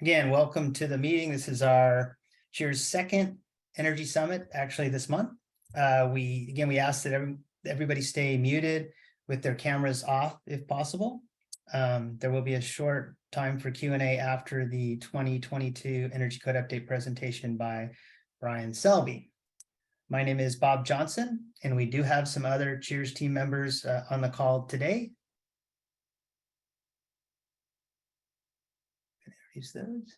Again, welcome to the meeting. This is our Cheers second Energy Summit, actually this month. We ask that everybody stay muted with their cameras off if possible. There will be a short time for Q&A after the 2022 Energy Code Update presentation by Brian Selby. My name is Bob Johnson, and we do have some other Cheers team members on the call today. Introduce those.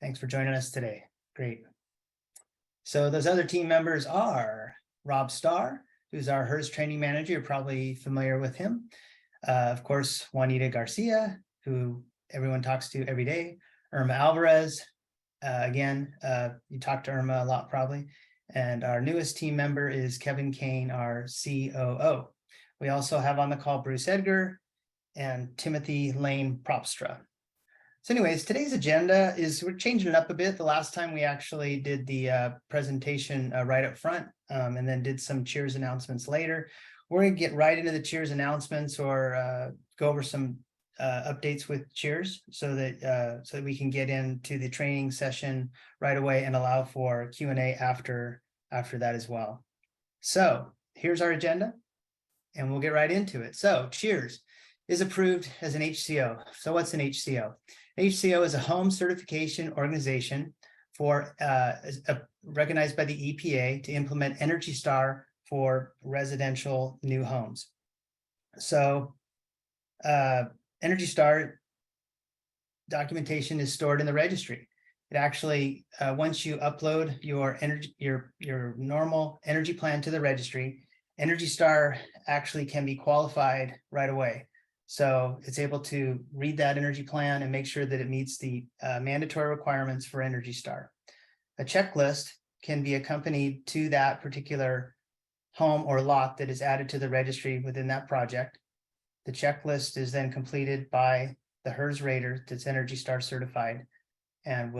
Thanks for joining us today. Great. So those other team members are Rob Starr, who's our HERS training manager. You're probably familiar with him. Of course, Juanita Garcia, who everyone talks to every day. Irma Alvarez, you talk to Irma a lot probably. And our newest team member is Kevin Kane, our COO. We also have on the call Bruce Edgar and Timothy Lane Propstra. So anyways, today's agenda is we're changing it up a bit. The last time we actually did the presentation right up front and then did some Cheers announcements later. We're going to get right into the Cheers announcements or go over some updates with Cheers so that we can get into the training session right away and allow for Q&A after that as well. So here's our agenda and we'll get right into it. So Cheers is approved as an HCO. So what's an HCO? HCO is a home certification organization for recognized by the EPA to implement Energy Star for residential new homes. So Energy Star documentation is stored in the registry. It actually, once you upload your normal energy plan to the registry, Energy Star actually can be qualified right away. So it's able to read that energy plan and make sure that it meets the mandatory requirements for Energy Star. A checklist can be accompanied to that particular home or lot that is added to the registry within that project. The checklist is then completed by the HERS rater that's Energy Star certified, and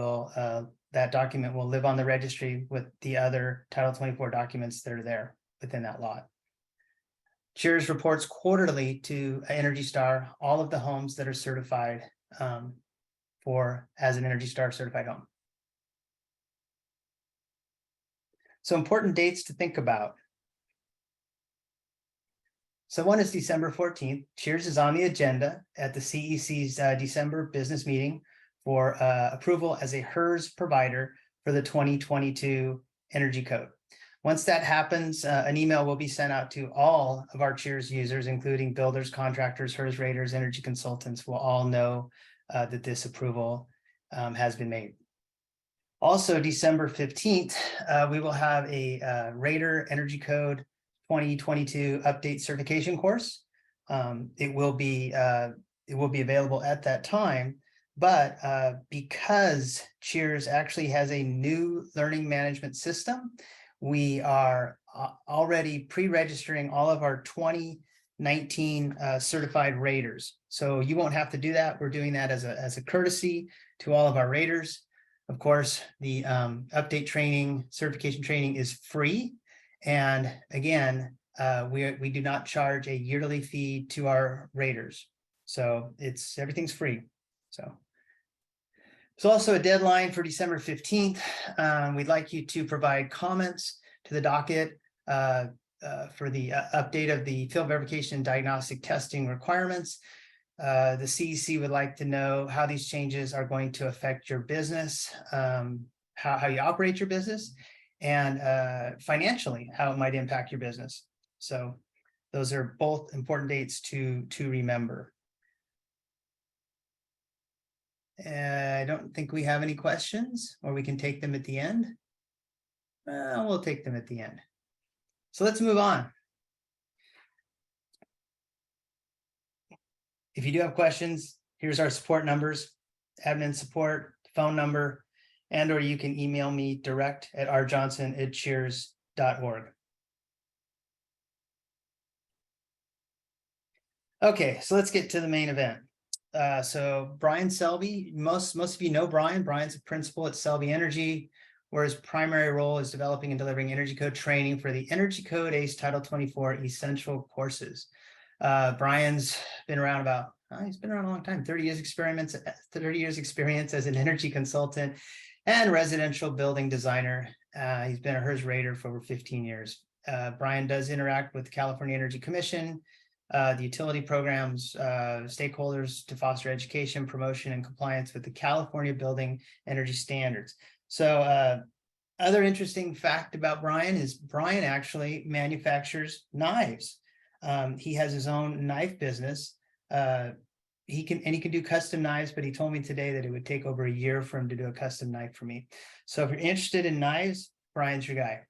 that document will live on the registry with the other Title 24 documents that are there within that lot. Cheers reports quarterly to Energy Star all of the homes that are certified as an Energy Star certified home. So important dates to think about. So one is December 14th. Cheers is on the agenda at the CEC's December business meeting for approval as a HERS provider for the 2022 Energy Code. Once that happens, an email will be sent out to all of our Cheers users, including builders, contractors, HERS raters, energy consultants will all know that this approval has been made. Also, December 15th, we will have a Rater Energy Code 2022 update certification course. It will be available at that time, but because Cheers actually has a new learning management system, we are already pre-registering all of our 2019 certified raters. So you won't have to do that. We're doing that as a courtesy to all of our raters. Of course, the update training, certification training is free. And again, we do not charge a yearly fee to our raters. So everything's free. So there's also a deadline for December 15th. We'd like you to provide comments to the docket for the update of the field verification and diagnostic testing requirements. The CEC would like to know how these changes are going to affect your business, how you operate your business, and financially, how it might impact your business. So those are both important dates to remember. I don't think we have any questions, or we can take them at the end. We'll take them at the end. So let's move on. If you do have questions, here's our support numbers, admin support, phone number, or you can email me direct at rjohnson@cheers.org. Okay, so let's get to the main event. So Brian Selby, most of you know Brian. Brian's a principal at Selby Energy, where his primary role is developing and delivering energy code training for the Energy Code ACE Title 24 essential courses. Brian's been around about He's been around a long time, 30 years experience, 30 years experience as an energy consultant and residential building designer. He's been a HERS rater for over 15 years. Brian does interact with the California Energy Commission, the utility programs, stakeholders to foster education, promotion, and compliance with the California Building Energy Standards. So other interesting fact about Brian is Brian actually manufactures knives. He has his own knife business. He can do custom knives, but he told me today that it would take over a year for him to do a custom knife for me. So if you're interested in knives, Brian's your guy.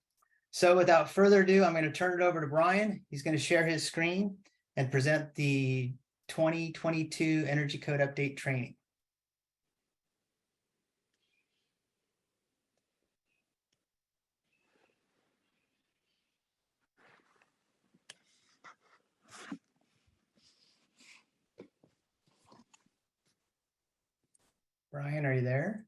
So without further ado, I'm going to turn it over to Brian. He's going to share his screen and present the 2022 Energy Code Update training. Brian, are you there?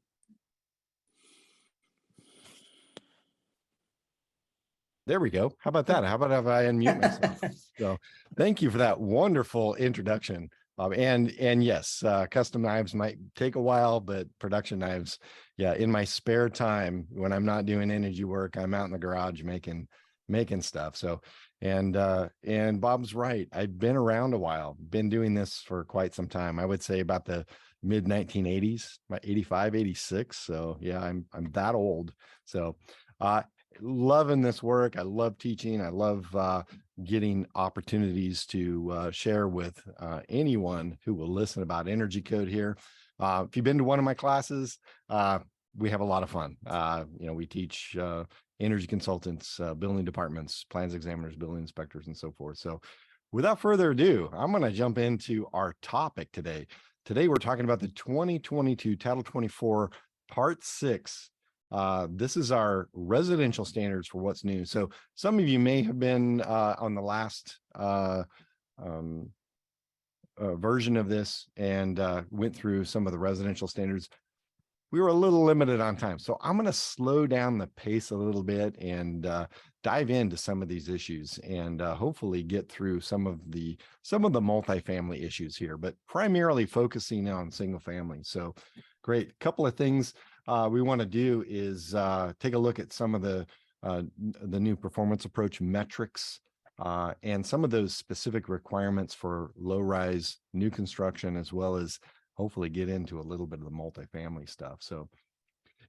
There we go. How about that? How about if I unmute myself? So thank you for that wonderful introduction. And yes, custom knives might take a while, but production knives, yeah, in my spare time, when I'm not doing energy work, I'm out in the garage making stuff. So, and Bob's right. I've been around a while, been doing this for quite some time. I would say about the mid 1980s, my 85, 86. So yeah, I'm that old. So, loving this work. I love teaching. I love getting opportunities to share with anyone who will listen about energy code here. If you've been to one of my classes, we have a lot of fun. We teach energy consultants, building departments, plans examiners, building inspectors, and so forth. So without further ado, I'm going to jump into our topic today. Today, we're talking about the 2022 Title 24 Part 6. This is our residential standards for what's new. So some of you may have been on the last version of this and went through some of the residential standards. We were a little limited on time, so I'm going to slow down the pace a little bit and dive into some of these issues and hopefully get through some of the multifamily issues here, but primarily focusing on single family. So great. Couple of things we want to do is take a look at some of the new performance approach metrics and some of those specific requirements for low-rise new construction, as well as hopefully get into a little bit of the multifamily stuff. So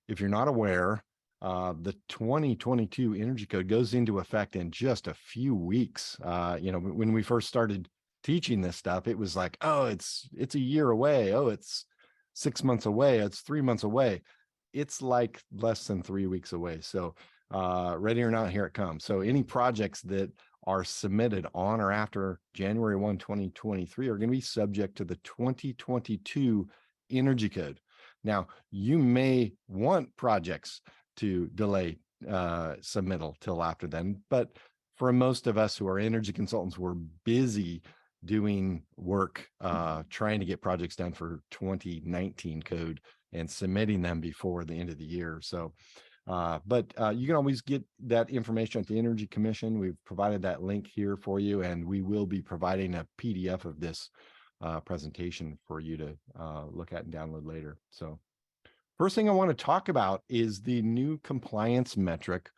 if you're not aware, the 2022 Energy Code goes into effect in just a few weeks. When we first started teaching this stuff, it was like, oh, it's a year away. Oh, it's 6 months away. It's 3 months away. It's like less than 3 weeks away. So ready or not, here it comes. So any projects that are submitted on or after January 1, 2023 are going to be subject to the 2022 Energy Code. Now, you may want projects to delay submittal till after then, but for most of us who are energy consultants, we're busy doing work, trying to get projects done for 2019 code and submitting them before the end of the year. So, but you can always get that information at the Energy Commission. We've provided that link here for you, and we will be providing a PDF of this presentation for you to look at and download later. So first thing I want to talk about is the new compliance metric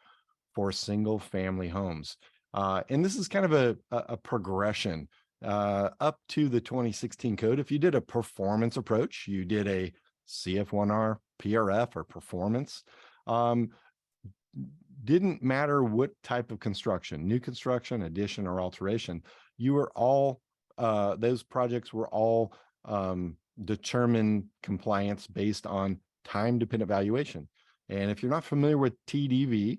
for single family homes. And this is kind of a progression up to the 2016 code. If you did a performance approach, you did a CF1R, PRF, or performance, didn't matter what type of construction, new construction, addition, or alteration, you were all, those projects were all determined compliance based on time-dependent valuation. And if you're not familiar with TDV,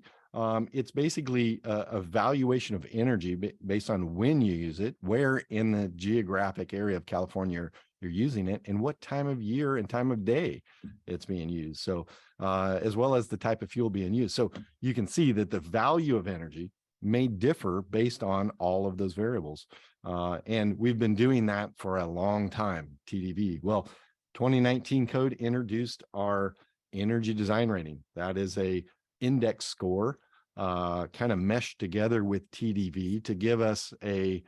it's basically a valuation of energy based on when you use it, where in the geographic area of California you're using it, and what time of year and time of day it's being used. So as well as the type of fuel being used. So you can see that the value of energy may differ based on all of those variables. And we've been doing that for a long time, TDV. Well, 2019 code introduced our energy design rating. That is a index score kind of meshed together with TDV to give us a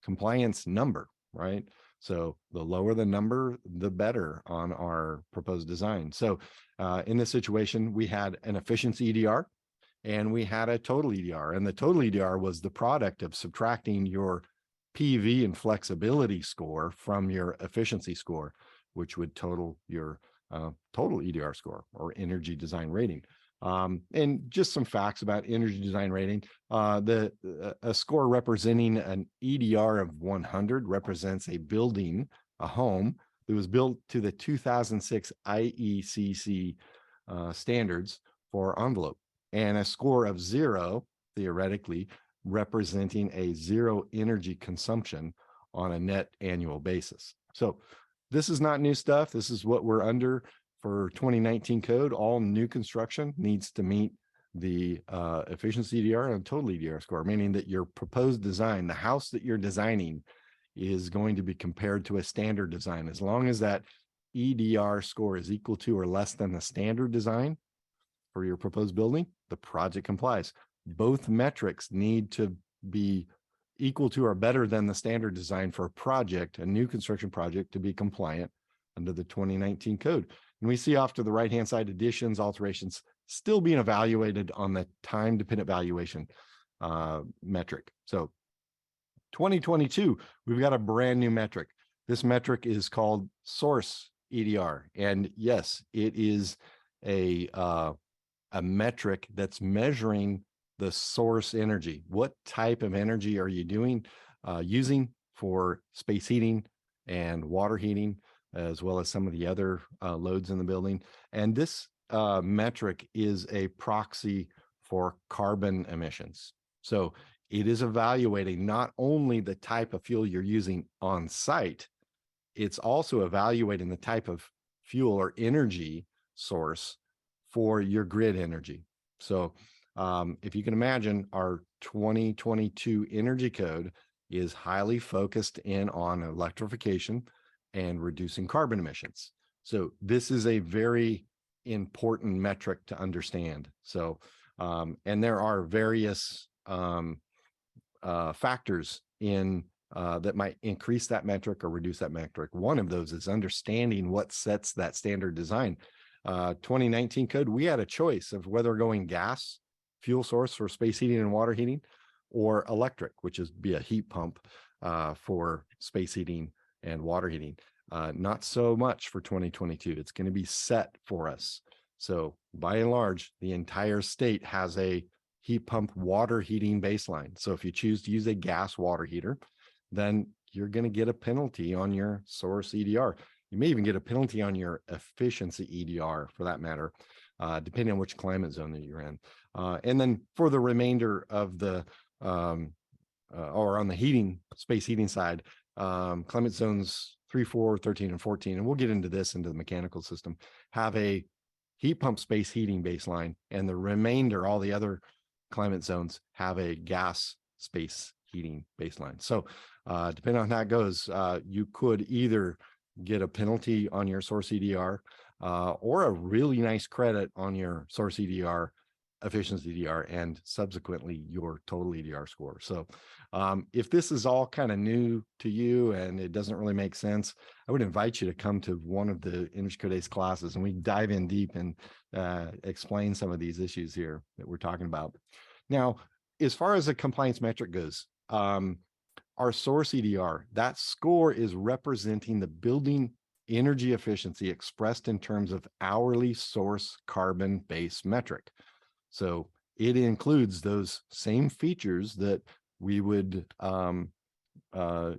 compliance number, right? So the lower the number, the better on our proposed design. So in this situation, we had an efficiency EDR and we had a total EDR. And the total EDR was the product of subtracting your PV and flexibility score from your efficiency score, which would total your total EDR score or energy design rating. And just some facts about energy design rating. A score representing an EDR of 100 represents a building, a home that was built to the 2006 IECC standards for envelope, and a score of 0, theoretically, representing a 0 energy consumption on a net annual basis. So this is not new stuff. This is what we're under for 2019 code. All new construction needs to meet the efficiency EDR and total EDR score, meaning that your proposed design, the house that you're designing, is going to be compared to a standard design. As long as that EDR score is equal to or less than the standard design for your proposed building, the project complies. Both metrics need to be equal to or better than the standard design for a project, a new construction project, to be compliant under the 2019 code. And we see off to the right-hand side additions, alterations still being evaluated on the time-dependent valuation metric. So 2022, we've got a brand new metric. This metric is called source EDR. And yes, it is a metric that's measuring the source energy. What type of energy are you using for space heating and water heating, as well as some of the other loads in the building? And this metric is a proxy for carbon emissions. So it is evaluating not only the type of fuel you're using on site, it's also evaluating the type of fuel or energy source for your grid energy. So if you can imagine, our 2022 energy code is highly focused in on electrification and reducing carbon emissions. So this is a very important metric to understand. So, and there are various factors in that might increase that metric or reduce that metric. One of those is understanding what sets that standard design. 2019 code, we had a choice of whether going gas fuel source for space heating and water heating, or electric, which is be a heat pump for space heating and water heating. Not so much for 2022. It's going to be set for us. So by and large, the entire state has a heat pump water heating baseline. So if you choose to use a gas water heater, then you're going to get a penalty on your source EDR. You may even get a penalty on your efficiency EDR, for that matter, depending on which climate zone that you're in. And then for the remainder of the, or on the heating, space heating side, climate zones 3, 4, 13, and 14, and we'll get into this into the mechanical system, have a heat pump space heating baseline, and the remainder, all the other climate zones, have a gas space heating baseline. So depending on how it goes, you could either get a penalty on your source EDR or a really nice credit on your source EDR, efficiency EDR, and subsequently your total EDR score. So if this is all kind of new to you and it doesn't really make sense, I would invite you to come to one of the Energy Code ACE classes and we dive in deep and explain some of these issues here that we're talking about. Now, as far as the compliance metric goes, our source EDR, that score is representing the building energy efficiency expressed in terms of hourly source carbon base metric. So it includes those same features that we would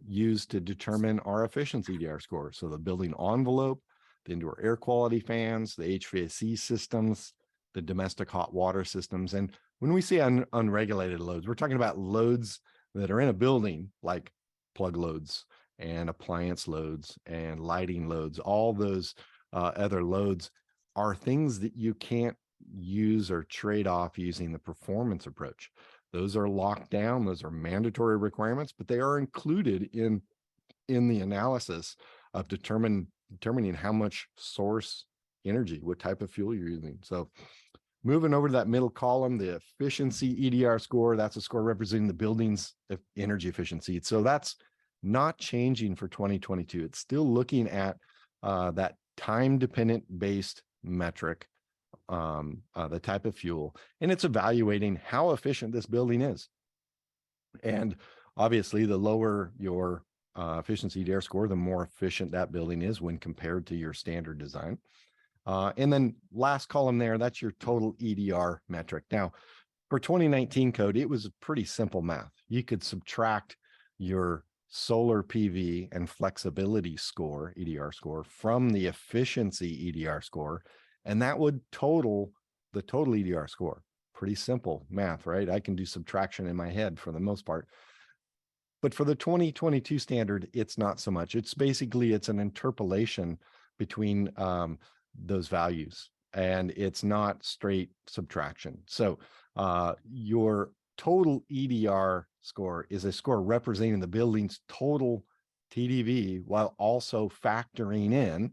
use to determine our efficiency EDR score. So the building envelope, the indoor air quality fans, the HVAC systems, the domestic hot water systems. And when we say unregulated loads, we're talking about loads that are in a building, like plug loads and appliance loads and lighting loads. All those other loads are things that you can't use or trade off using the performance approach. Those are locked down. Those are mandatory requirements, but they are included in the analysis of determining how much source energy, what type of fuel you're using. So moving over to that middle column, the efficiency EDR score, that's a score representing the building's energy efficiency. So that's not changing for 2022. It's still looking at that time-dependent based metric, the type of fuel, and it's evaluating how efficient this building is. And obviously, the lower your efficiency EDR score, the more efficient that building is when compared to your standard design. And then last column there, that's your total EDR metric. Now, for 2019 code, it was pretty simple math. You could subtract your solar PV and flexibility score, EDR score, from the efficiency EDR score, and that would total the total EDR score. Pretty simple math, right? I can do subtraction in my head for the most part. But for the 2022 standard, it's not so much. It's basically, it's an interpolation between those values, and it's not straight subtraction. So your total EDR score is a score representing the building's total TDV, while also factoring in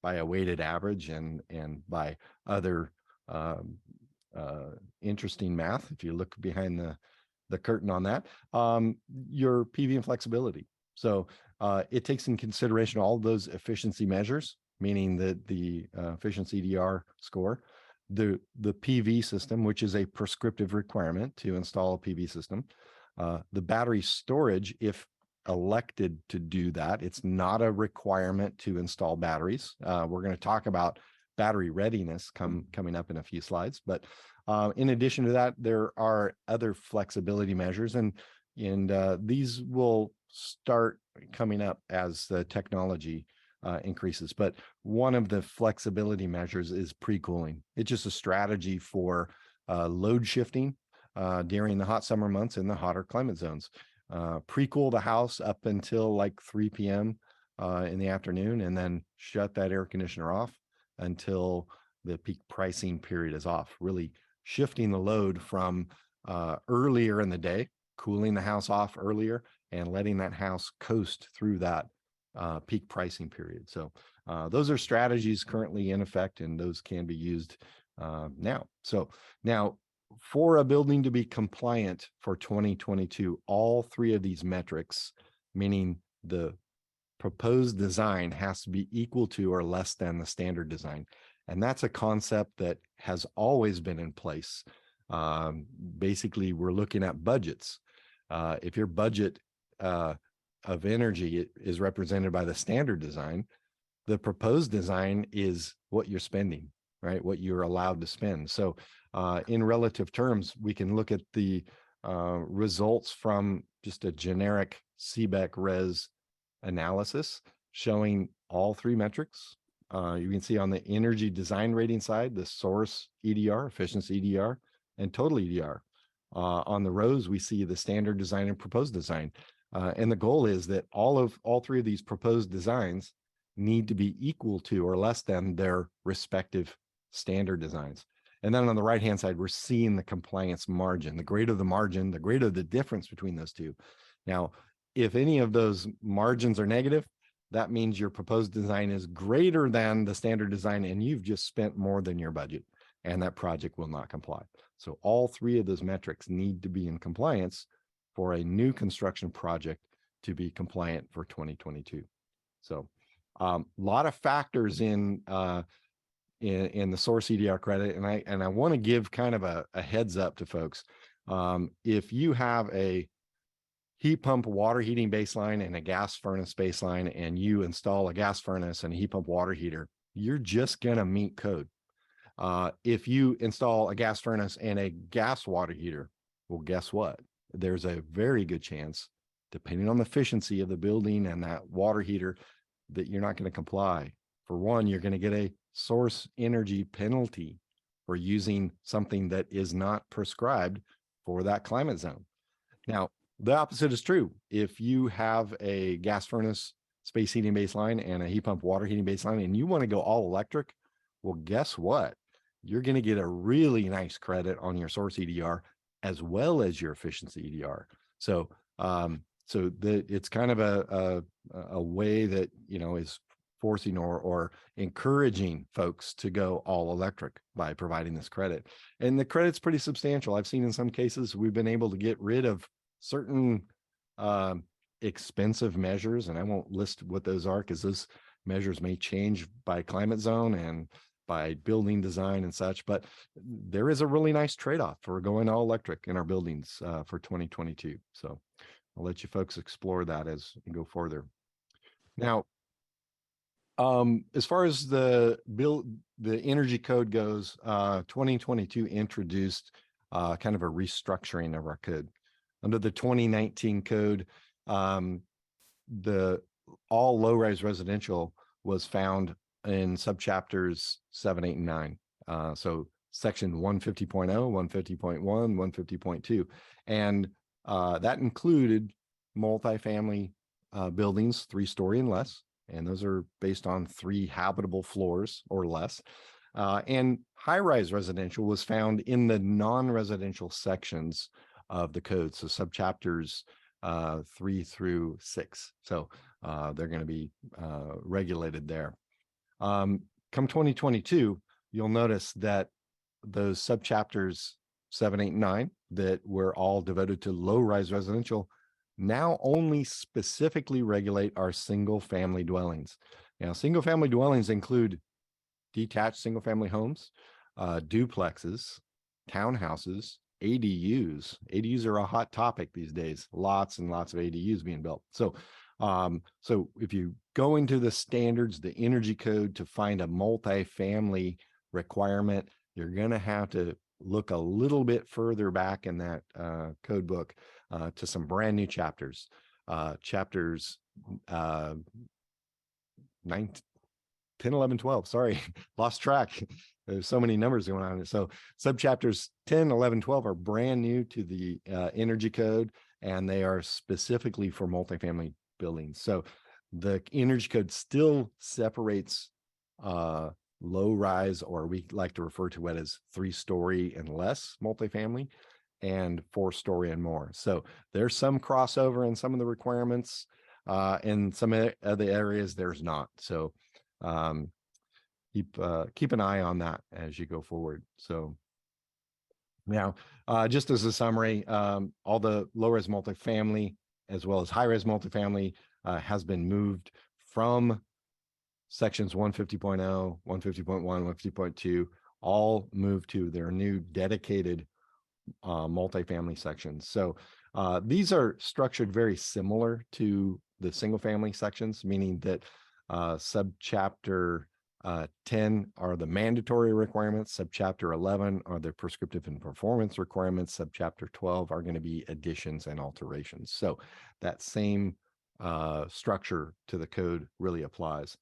by a weighted average and by other interesting math. If you look behind the curtain on that, your PV and flexibility. So it takes in consideration all those efficiency measures, meaning that the efficiency EDR score, the PV system, which is a prescriptive requirement to install a PV system, the battery storage, if elected to do that, it's not a requirement to install batteries. We're going to talk about battery readiness coming up in a few slides, but in addition to that, there are other flexibility measures, and these will start coming up as the technology increases. But one of the flexibility measures is pre-cooling. It's just a strategy for load shifting during the hot summer months in the hotter climate zones. Pre-cool the house up until like 3 p.m. In the afternoon, and then shut that air conditioner off until the peak pricing period is off, really shifting the load from earlier in the day, cooling the house off earlier, and letting that house coast through that peak pricing period. So those are strategies currently in effect, and those can be used now. So now, for a building to be compliant for 2022, all three of these metrics, meaning the proposed design, has to be equal to or less than the standard design. And that's a concept that has always been in place. Basically, we're looking at budgets. If your budget of energy is represented by the standard design, the proposed design is what you're spending, right? What you're allowed to spend. So in relative terms, we can look at the results from just a generic CBEC res analysis showing all three metrics. You can see on the energy design rating side, the source EDR, efficiency EDR, and total EDR. On the rows, we see the standard design and proposed design. And the goal is that all three of these proposed designs need to be equal to or less than their respective standard designs. And then on the right-hand side, we're seeing the compliance margin. The greater the margin, the greater the difference between those two. Now, if any of those margins are negative, that means your proposed design is greater than the standard design, and you've just spent more than your budget, and that project will not comply. So all three of those metrics need to be in compliance for a new construction project to be compliant for 2022. So a lot of factors in the source EDR credit, and I want to give kind of a heads up to folks. If you have a heat pump water heating baseline and a gas furnace baseline, and you install a gas furnace and a heat pump water heater, you're just gonna meet code. If you install a gas furnace and a gas water heater, well, guess what? There's a very good chance, depending on the efficiency of the building and that water heater, that you're not going to comply. For one, you're going to get a source energy penalty for using something that is not prescribed for that climate zone. Now, the opposite is true. If you have a gas furnace space heating baseline and a heat pump water heating baseline, and you want to go all electric, well, guess what? You're going to get a really nice credit on your source EDR as well as your efficiency EDR. So, it's kind of a way that, is forcing or encouraging folks to go all electric by providing this credit. And the credit's pretty substantial. I've seen in some cases we've been able to get rid of certain expensive measures, and I won't list what those are because those measures may change by climate zone and by building design and such, but there is a really nice trade-off for going all electric in our buildings for 2022. So I'll let you folks explore that as you go further. Now, as far as the energy code goes, 2022 introduced kind of a restructuring of our code. Under the 2019 code, all low-rise residential was found in subchapters 7, 8, and 9. So section 150.0, 150.1, 150.2. And that included multifamily buildings, 3-story and less. And those are based on 3 habitable floors or less. And high-rise residential was found in the non-residential sections of the code. So subchapters 3 through 6. So they're going to be regulated there. Come 2022, you'll notice that those subchapters 7, 8, and 9 that were all devoted to low-rise residential now only specifically regulate our single-family dwellings. Now, single-family dwellings include detached single-family homes, duplexes, townhouses, ADUs. ADUs are a hot topic these days. Lots and lots of ADUs being built. So if you go into the standards, the energy code to find a multifamily requirement, you're going to have to look a little bit further back in that code book to some brand new chapters. Chapters 9, 10, 11, 12. Sorry, lost track. There's so many numbers going on. So subchapters 10, 11, 12 are brand new to the energy code, and they are specifically for multifamily buildings. So the energy code still separates low rise, or we like to refer to it as 3-story and less multifamily, and 4-story and more. So there's some crossover in some of the requirements. In some other areas, there's not. So keep an eye on that as you go forward. So now, just as a summary, all the low-res multifamily as well as high-res multifamily has been moved from sections 150.0, 150.1, 150.2, all moved to their new dedicated multifamily sections. So these are structured very similar to the single-family sections, meaning that subchapter 10 are the mandatory requirements. Subchapter 11 are the prescriptive and performance requirements. Subchapter 12 are going to be additions and alterations. So that same structure to the code really applies.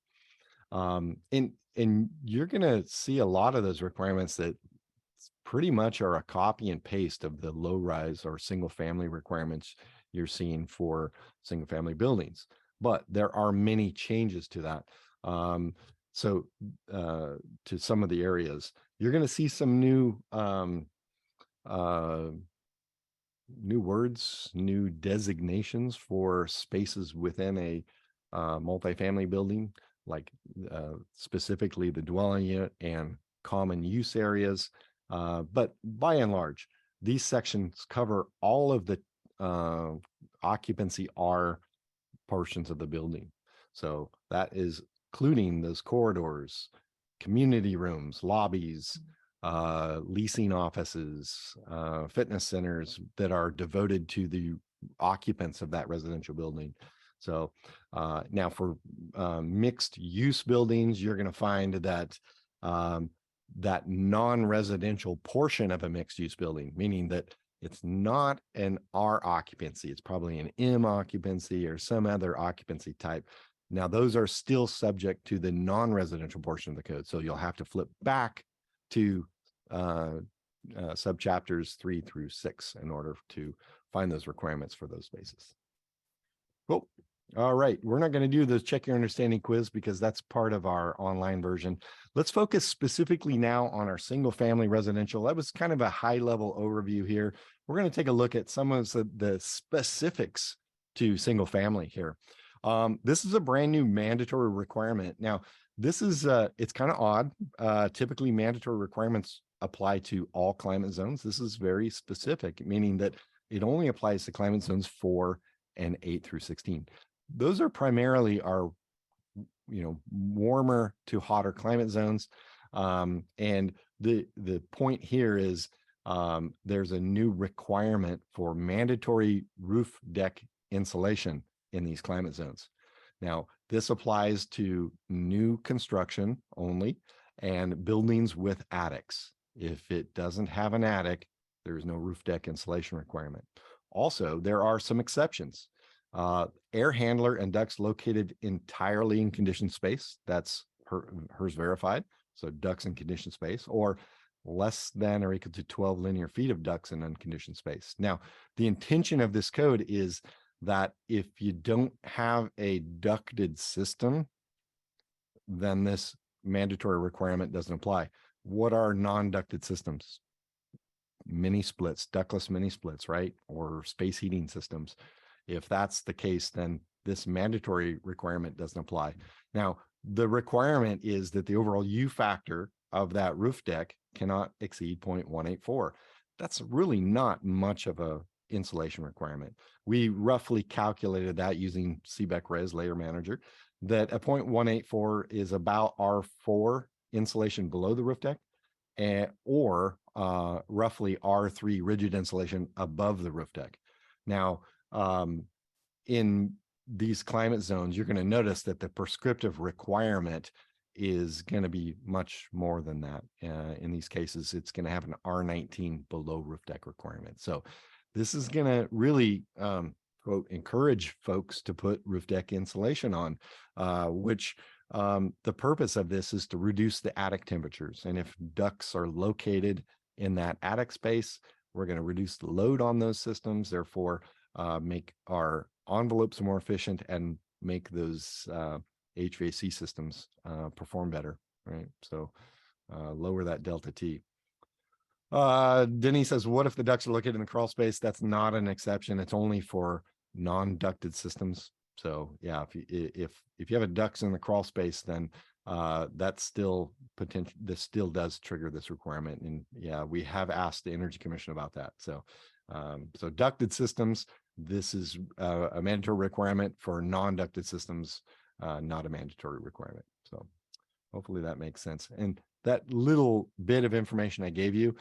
And you're going to see a lot of those requirements that pretty much are a copy and paste of the low rise or single family requirements you're seeing for single family buildings. But there are many changes to that. So to some of the areas, you're going to see some new words, new designations for spaces within a multifamily building, like specifically the dwelling unit and common use areas. But by and large, these sections cover all of the occupancy R portions of the building. So that is including those corridors, community rooms, lobbies, leasing offices, fitness centers that are devoted to the occupants of that residential building. So now for mixed use buildings, you're going to find that that non-residential portion of a mixed use building, meaning that it's not an R occupancy, it's probably an M occupancy or some other occupancy type. Now, those are still subject to the non-residential portion of the code. So you'll have to flip back to subchapters 3 through 6 in order to find those requirements for those spaces. Cool. All right. We're not going to do the check your understanding quiz because that's part of our online version. Let's focus specifically now on our single family residential. That was kind of a high level overview here. We're going to take a look at some of the specifics to single family here. This is a brand new mandatory requirement. Now, this is, it's kind of odd. Typically, mandatory requirements apply to all climate zones. This is very specific, meaning that it only applies to climate zones 4 and 8 through 16. Those are primarily our, warmer to hotter climate zones. And the point here is there's a new requirement for mandatory roof deck insulation in these climate zones. Now, this applies to new construction only and buildings with attics. If it doesn't have an attic, there's no roof deck insulation requirement. Also, there are some exceptions. Air handler and ducts located entirely in conditioned space, that's HERS verified, so ducts in conditioned space, or less than or equal to 12 linear feet of ducts in unconditioned space. Now, the intention of this code is that if you don't have a ducted system, then this mandatory requirement doesn't apply. What are non-ducted systems? Mini splits, ductless mini splits, right? Or space heating systems. If that's the case, then this mandatory requirement doesn't apply. Now, the requirement is that the overall U factor of that roof deck cannot exceed 0.184. That's really not much of a insulation requirement. We roughly calculated that using CBEC Res Layer Manager, that a 0.184 is about R4 insulation below the roof deck, or roughly R3 rigid insulation above the roof deck. Now, in these climate zones, you're going to notice that the prescriptive requirement is going to be much more than that. In these cases, it's going to have an R19 below roof deck requirement. So this is going to really, quote, encourage folks to put roof deck insulation on, which the purpose of this is to reduce the attic temperatures. And if ducts are located in that attic space, we're going to reduce the load on those systems, therefore make our envelopes more efficient and make those HVAC systems perform better, right? So lower that delta T. Denny says, what if the ducts are located in the crawl space? That's not an exception. It's only for non-ducted systems. So yeah, if you have a ducts in the crawl space, then that's still potential. This still does trigger this requirement. And yeah, we have asked the Energy Commission about that. So so ducted systems, this is a mandatory requirement. For non-ducted systems, not a mandatory requirement. So hopefully that makes sense. And that little bit of information I gave you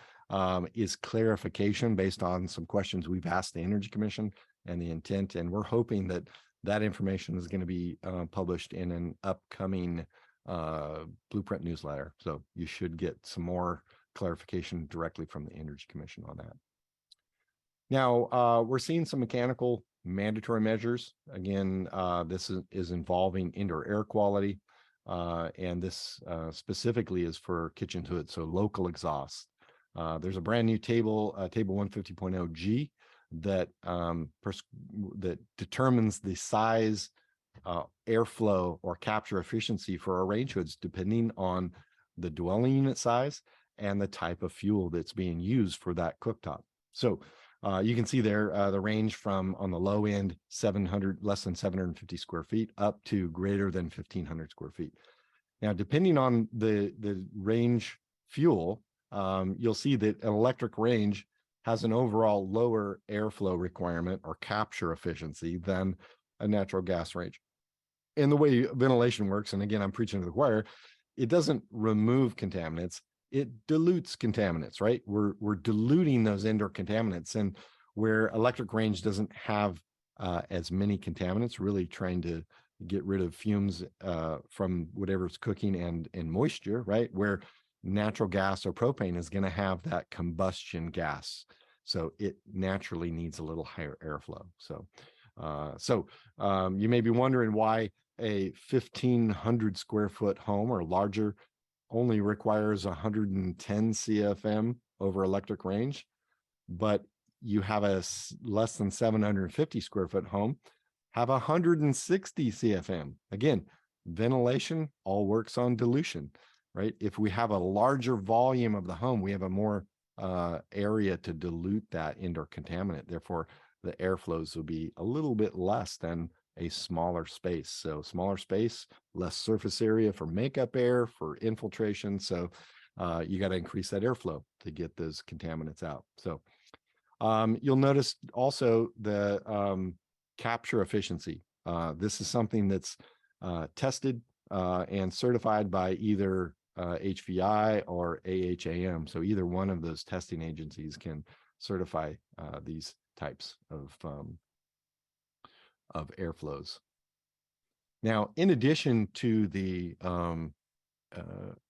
is clarification based on some questions we've asked the Energy Commission and the intent. And we're hoping that that information is going to be published in an upcoming Blueprint newsletter. So you should get some more clarification directly from the Energy Commission on that. Now, we're seeing some mechanical mandatory measures. Again, this is involving indoor air quality. And this specifically is for kitchen hoods, so local exhaust. There's a brand new table, table 150.0G, that that determines the size, airflow, or capture efficiency for our range hoods depending on the dwelling unit size and the type of fuel that's being used for that cooktop. So you can see there the range from, on the low end, less than 750 square feet up to greater than 1,500 square feet. Now, depending on the range fuel, you'll see that an electric range has an overall lower airflow requirement or capture efficiency than a natural gas range. And the way ventilation works, and again, I'm preaching to the choir, it doesn't remove contaminants, it dilutes contaminants, right? We're diluting those indoor contaminants, and where electric range doesn't have as many contaminants, really trying to get rid of fumes from whatever's cooking and moisture, right? Where natural gas or propane is going to have that combustion gas. So it naturally needs a little higher airflow. So you may be wondering why a 1,500 square foot home or larger only requires 110 CFM over electric range, but you have a less than 750 square foot home have 160 CFM. Again, ventilation all works on dilution, right? If we have a larger volume of the home, we have a more area to dilute that indoor contaminant. Therefore, the airflows will be a little bit less than a smaller space. So smaller space, less surface area for makeup air, for infiltration. So you got to increase that airflow to get those contaminants out. So you'll notice also the capture efficiency. This is something that's tested and certified by either HVI or AHAM. So either one of those testing agencies can certify these types of airflows. Now, in addition to the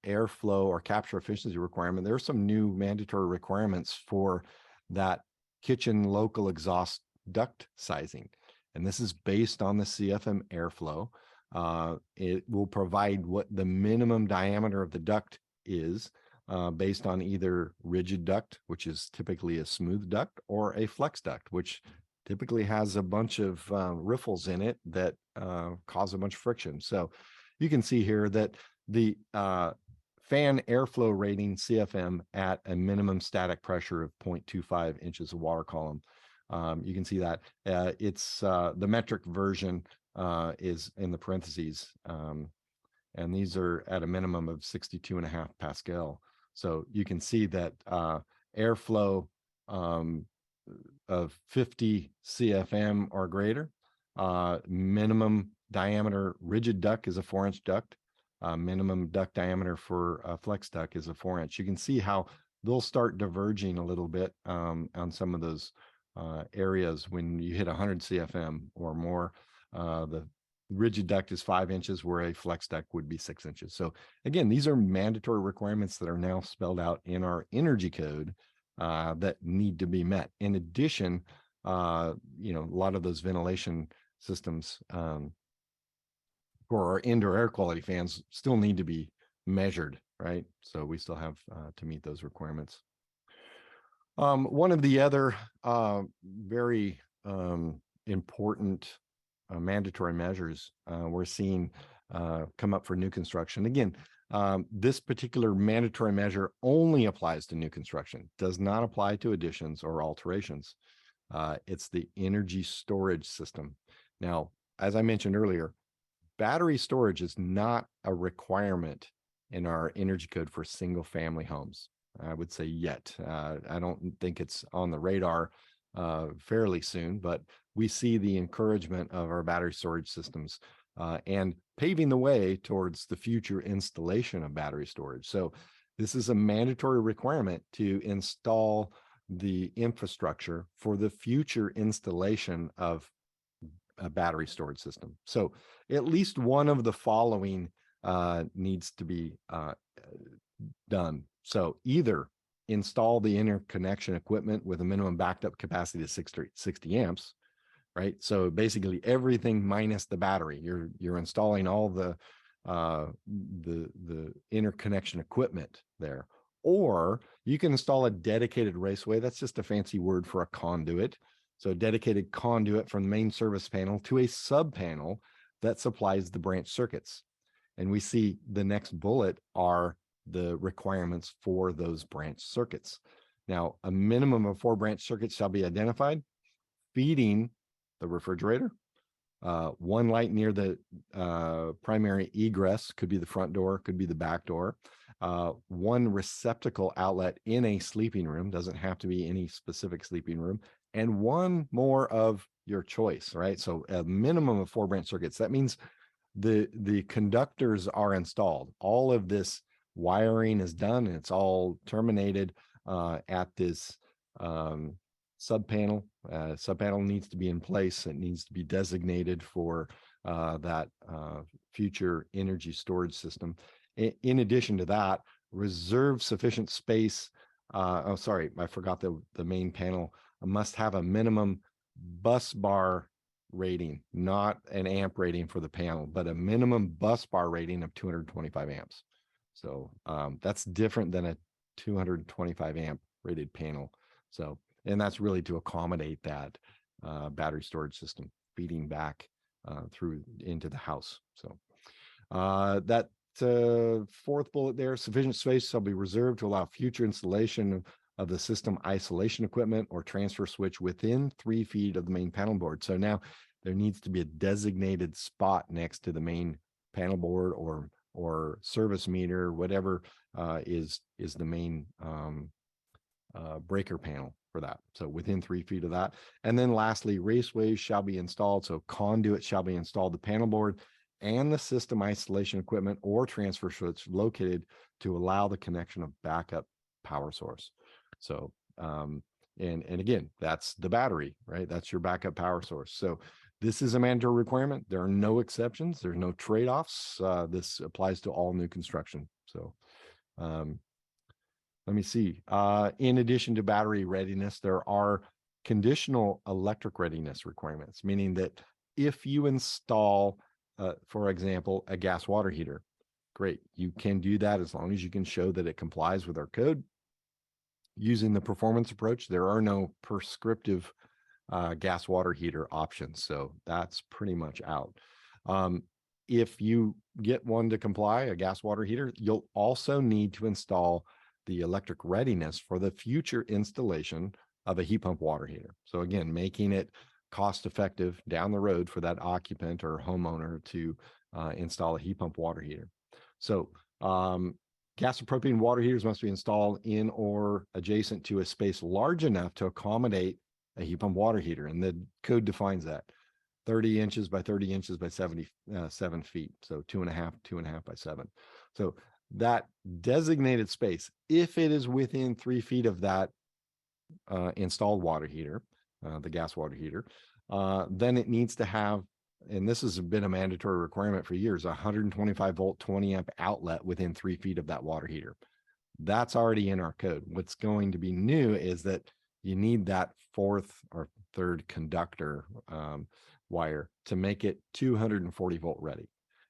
airflow or capture efficiency requirement, there are some new mandatory requirements for that kitchen local exhaust duct sizing. And this is based on the CFM airflow. It will provide what the minimum diameter of the duct is based on either rigid duct, which is typically a smooth duct, or a flex duct, which typically has a bunch of riffles in it that cause a bunch of friction. So you can see here that the fan airflow rating CFM at a minimum static pressure of 0.25 inches of water column. You can see that it's the metric version is in the parentheses. And these are at a minimum of 62.5 Pascal. So you can see that airflow of 50 CFM or greater, minimum diameter rigid duct is a 4-inch duct. Minimum duct diameter for a flex duct is a 4-inch. You can see how they'll start diverging a little bit on some of those areas when you hit 100 CFM or more. The rigid duct is 5 inches, where a flex duct would be 6 inches. So again, these are mandatory requirements that are now spelled out in our energy code that need to be met. In addition, a lot of those ventilation systems for our indoor air quality fans still need to be measured, right? So we still have to meet those requirements. One of the other very important mandatory measures we're seeing come up for new construction. Again, this particular mandatory measure only applies to new construction, does not apply to additions or alterations. It's the energy storage system. Now, as I mentioned earlier, battery storage is not a requirement in our energy code for single family homes. I would say yet. I don't think it's on the radar fairly soon, but we see the encouragement of our battery storage systems and paving the way towards the future installation of battery storage. So this is a mandatory requirement to install the infrastructure for the future installation of a battery storage system. So at least one of the following needs to be done. So either install the interconnection equipment with a minimum backed up capacity of 60 amps, right? So basically everything minus the battery. You're installing all the interconnection equipment there. Or you can install a dedicated raceway. That's just a fancy word for a conduit. So a dedicated conduit from the main service panel to a sub panel that supplies the branch circuits. And we see the next bullet are the requirements for those branch circuits. Now, a minimum of 4 branch circuits shall be identified, feeding the refrigerator, 1 light near the primary egress, could be the front door, could be the back door, 1 receptacle outlet in a sleeping room, doesn't have to be any specific sleeping room, and 1 more of your choice, right? So a minimum of 4 branch circuits. That means the conductors are installed. All of this wiring is done, and it's all terminated at this sub panel. Sub panel needs to be in place. It needs to be designated for that future energy storage system. In addition to that, reserve sufficient space. Oh, sorry, I forgot the main panel must have a minimum bus bar rating, not an amp rating for the panel, but a minimum bus bar rating of 225 amps. So that's different than a 225 amp rated panel. So, and that's really to accommodate that battery storage system feeding back through into the house. So that 4th bullet there, sufficient space shall be reserved to allow future installation of the system isolation equipment or transfer switch within 3 feet of the main panel board. So now there needs to be a designated spot next to the main panel board or service meter, whatever is the main breaker panel, for that. So within 3 feet of that. And then lastly, raceways shall be installed. So conduit shall be installed, the panel board and the system isolation equipment or transfer switch located to allow the connection of backup power source. So, and again, that's the battery, right? That's your backup power source. So this is a mandatory requirement. There are no exceptions. There's no trade-offs. This applies to all new construction. So, let me see. In addition to battery readiness, there are conditional electric readiness requirements, meaning that if you install, for example, a gas water heater, great. You can do that as long as you can show that it complies with our code. Using the performance approach, there are no prescriptive gas water heater options. So that's pretty much out. If you get one to comply, a gas water heater, you'll also need to install the electric readiness for the future installation of a heat pump water heater. So again, making it cost effective down the road for that occupant or homeowner to install a heat pump water heater. So gas and propane water heaters must be installed in or adjacent to a space large enough to accommodate a heat pump water heater. And the code defines that 30 inches by 30 inches by 77 feet. So 2.5 by 7. So that designated space, if it is within 3 feet of that installed water heater, the gas water heater, then it needs to have, and this has been a mandatory requirement for years, 125 volt, 20 amp outlet within 3 feet of that water heater. That's already in our code. What's going to be new is that you need that fourth or third conductor wire to make it 240 volt ready.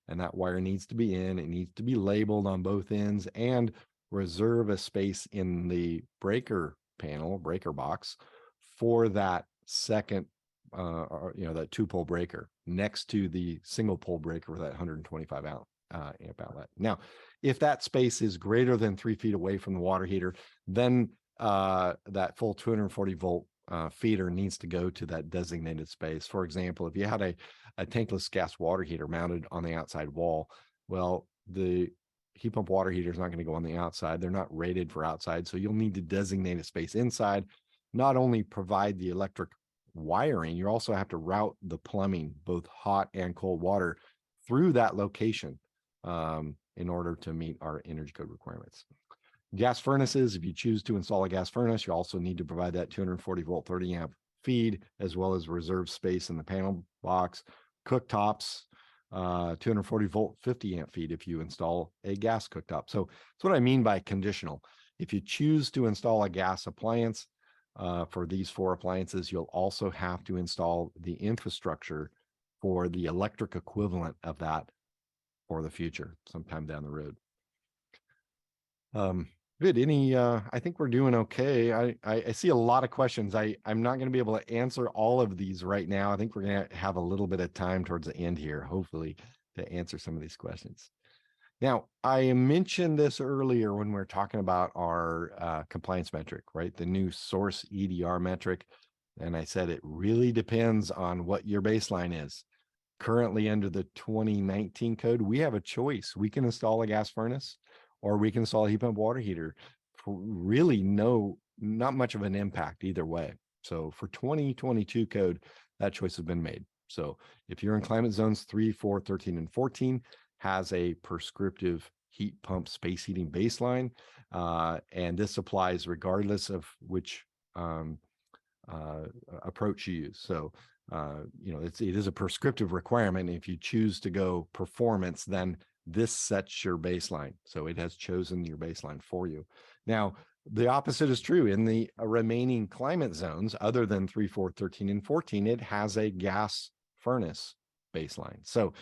And that wire needs to be in, it needs to be labeled on both ends and reserve a space in the breaker panel, breaker box for that second, that 2-pole breaker next to the single pole breaker with that 125 amp outlet. Now, if that space is greater than 3 feet away from the water heater, then that full 240 volt feeder needs to go to that designated space. For example, if you had a tankless gas water heater mounted on the outside wall, well, the heat pump water heater is not going to go on the outside. They're not rated for outside. So you'll need to designate a space inside, not only provide the electric wiring, you also have to route the plumbing, both hot and cold water, through that location in order to meet our energy code requirements. Gas furnaces, if you choose to install a gas furnace, you also need to provide that 240 volt, 30 amp feed, as well as reserve space in the panel box. Cooktops, 240 volt, 50 amp feed if you install a gas cooktop. So that's what I mean by conditional. If you choose to install a gas appliance for these 4 appliances, you'll also have to install the infrastructure for the electric equivalent of that for the future, sometime down the road. Good. I think we're doing okay. I see a lot of questions. I'm not going to be able to answer all of these right now. I think we're going to have a little bit of time towards the end here, hopefully, to answer some of these questions. Now, I mentioned this earlier when we were talking about our compliance metric, right? The new source EDR metric. And I said it really depends on what your baseline is. Currently, under the 2019 code, we have a choice. We can install a gas furnace, or we can install a heat pump water heater for really not much of an impact either way. So for 2022 code, that choice has been made. So if you're in climate zones 3, 4, 13, and 14, has a prescriptive heat pump space heating baseline. And this applies regardless of which approach you use. So, it is a prescriptive requirement. If you choose to go performance, then this sets your baseline. So it has chosen your baseline for you. Now, the opposite is true. In the remaining climate zones, other than 3, 4, 13, and 14, it has a gas furnace baseline. So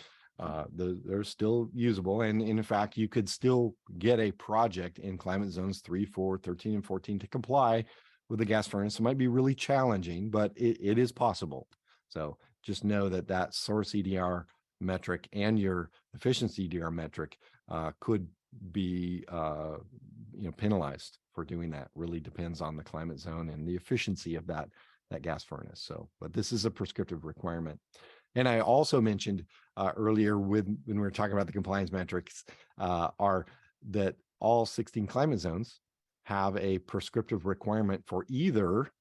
they're still usable. And in fact, you could still get a project in climate zones 3, 4, 13, and 14 to comply with the gas furnace. It might be really challenging, but it is possible. So just know that source EDR metric and your efficiency EDR metric could be penalized for doing that. Really depends on the climate zone and the efficiency of that gas furnace. So, but this is a prescriptive requirement. And I also mentioned earlier when we were talking about the compliance metrics are that all 16 climate zones have a prescriptive requirement for either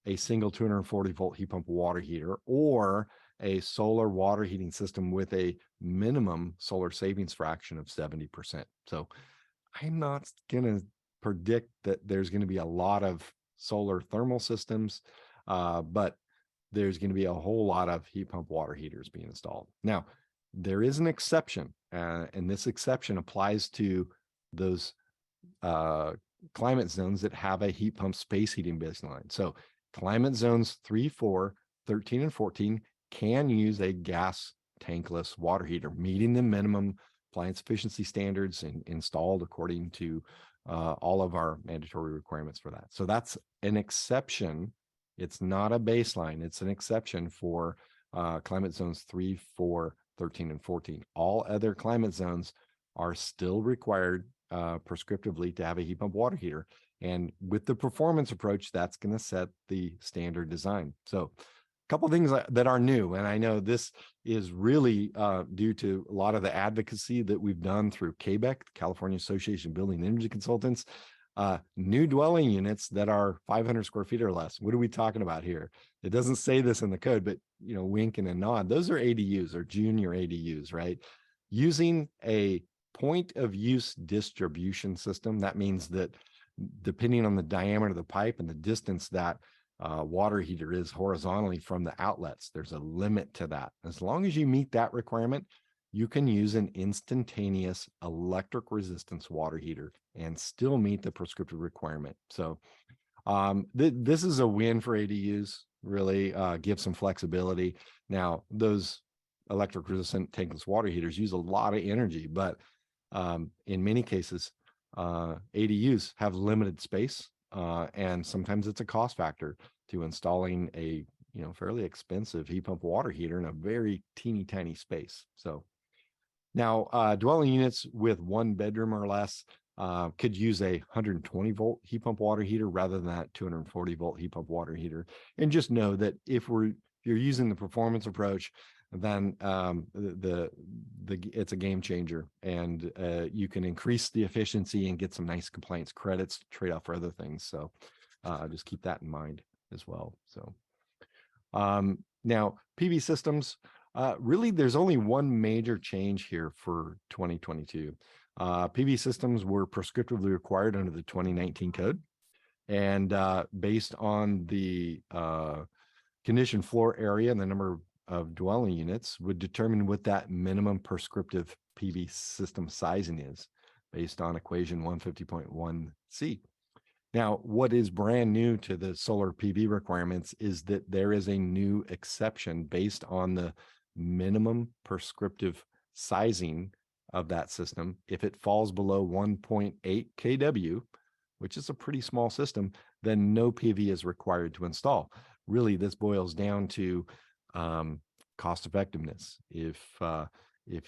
a single 240 volt heat pump water heater or a solar water heating system with a minimum solar savings fraction of 70%. So I'm not going to predict that there's going to be a lot of solar thermal systems, but there's going to be a whole lot of heat pump water heaters being installed. Now, there is an exception, and this exception applies to those climate zones that have a heat pump space heating baseline. So climate zones 3, 4, 13, and 14 can use a gas tankless water heater, meeting the minimum appliance efficiency standards and installed according to all of our mandatory requirements for that. So that's an exception. It's not a baseline. It's an exception for climate zones 3, 4, 13, and 14. All other climate zones are still required prescriptively to have a heat pump water heater. And with the performance approach, that's going to set the standard design. So a couple of things that are new, and I know this is really due to a lot of the advocacy that we've done through CABEC, California Association of Building Energy Consultants, new dwelling units that are 500 square feet or less. What are we talking about here? It doesn't say this in the code, but wink and a nod. Those are ADUs or junior ADUs, right? Using a point of use distribution system. That means that depending on the diameter of the pipe and the distance that water heater is horizontally from the outlets, there's a limit to that. As long as you meet that requirement, you can use an instantaneous electric resistance water heater and still meet the prescriptive requirement. So this is a win for ADUs, really give some flexibility. Now, those electric resistant tankless water heaters use a lot of energy, but in many cases, ADUs have limited space, and sometimes it's a cost factor to installing a fairly expensive heat pump water heater in a very teeny tiny space. So now dwelling units with 1 bedroom or less could use a 120 volt heat pump water heater rather than that 240 volt heat pump water heater. And just know that if you're using the performance approach, then it's a game changer, and you can increase the efficiency and get some nice compliance credits to trade off for other things. So just keep that in mind as well. So now PV systems, really there's only one major change here for 2022. PV systems were prescriptively required under the 2019 code, and based on the conditioned floor area and the number of dwelling units would determine what that minimum prescriptive PV system sizing is based on equation 150.1c. Now, what is brand new to the solar PV requirements is that there is a new exception based on the minimum prescriptive sizing of that system. If it falls below 1.8 kW, which is a pretty small system, then no PV is required to install. Really, this boils down to cost effectiveness. If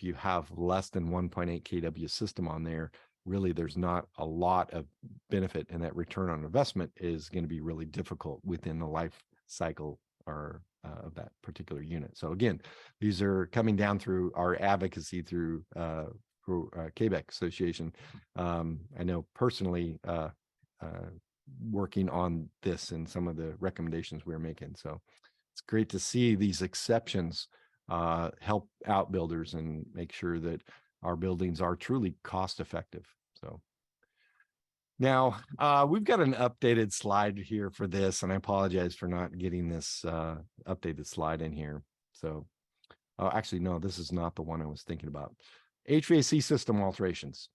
you have less than 1.8 kW system on there, really there's not a lot of benefit, and that return on investment is going to be really difficult within the life cycle or of that particular unit. So again, these are coming down through our advocacy through CABEC Association. I know personally working on this and some of the recommendations we're making. So it's great to see these exceptions help out builders and make sure that our buildings are truly cost effective. So now we've got an updated slide here for this, and I apologize for not getting this updated slide in here. So actually, no, this is not the one I was thinking about. HVAC system alterations.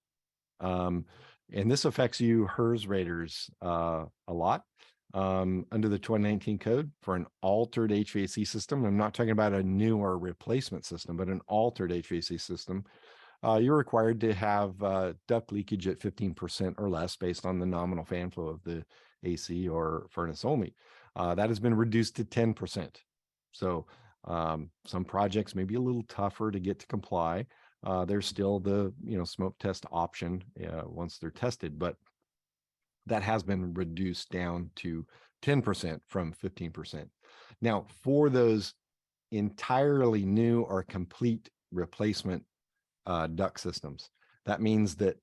And this affects you HERS raters a lot. Under the 2019 code for an altered HVAC system. I'm not talking about a new or replacement system, but an altered HVAC system. You're required to have duct leakage at 15% or less based on the nominal fan flow of the AC or furnace only. That has been reduced to 10%. So some projects may be a little tougher to get to comply. There's still the smoke test option once they're tested, but that has been reduced down to 10% from 15%. Now, for those entirely new or complete replacement duct systems, that means that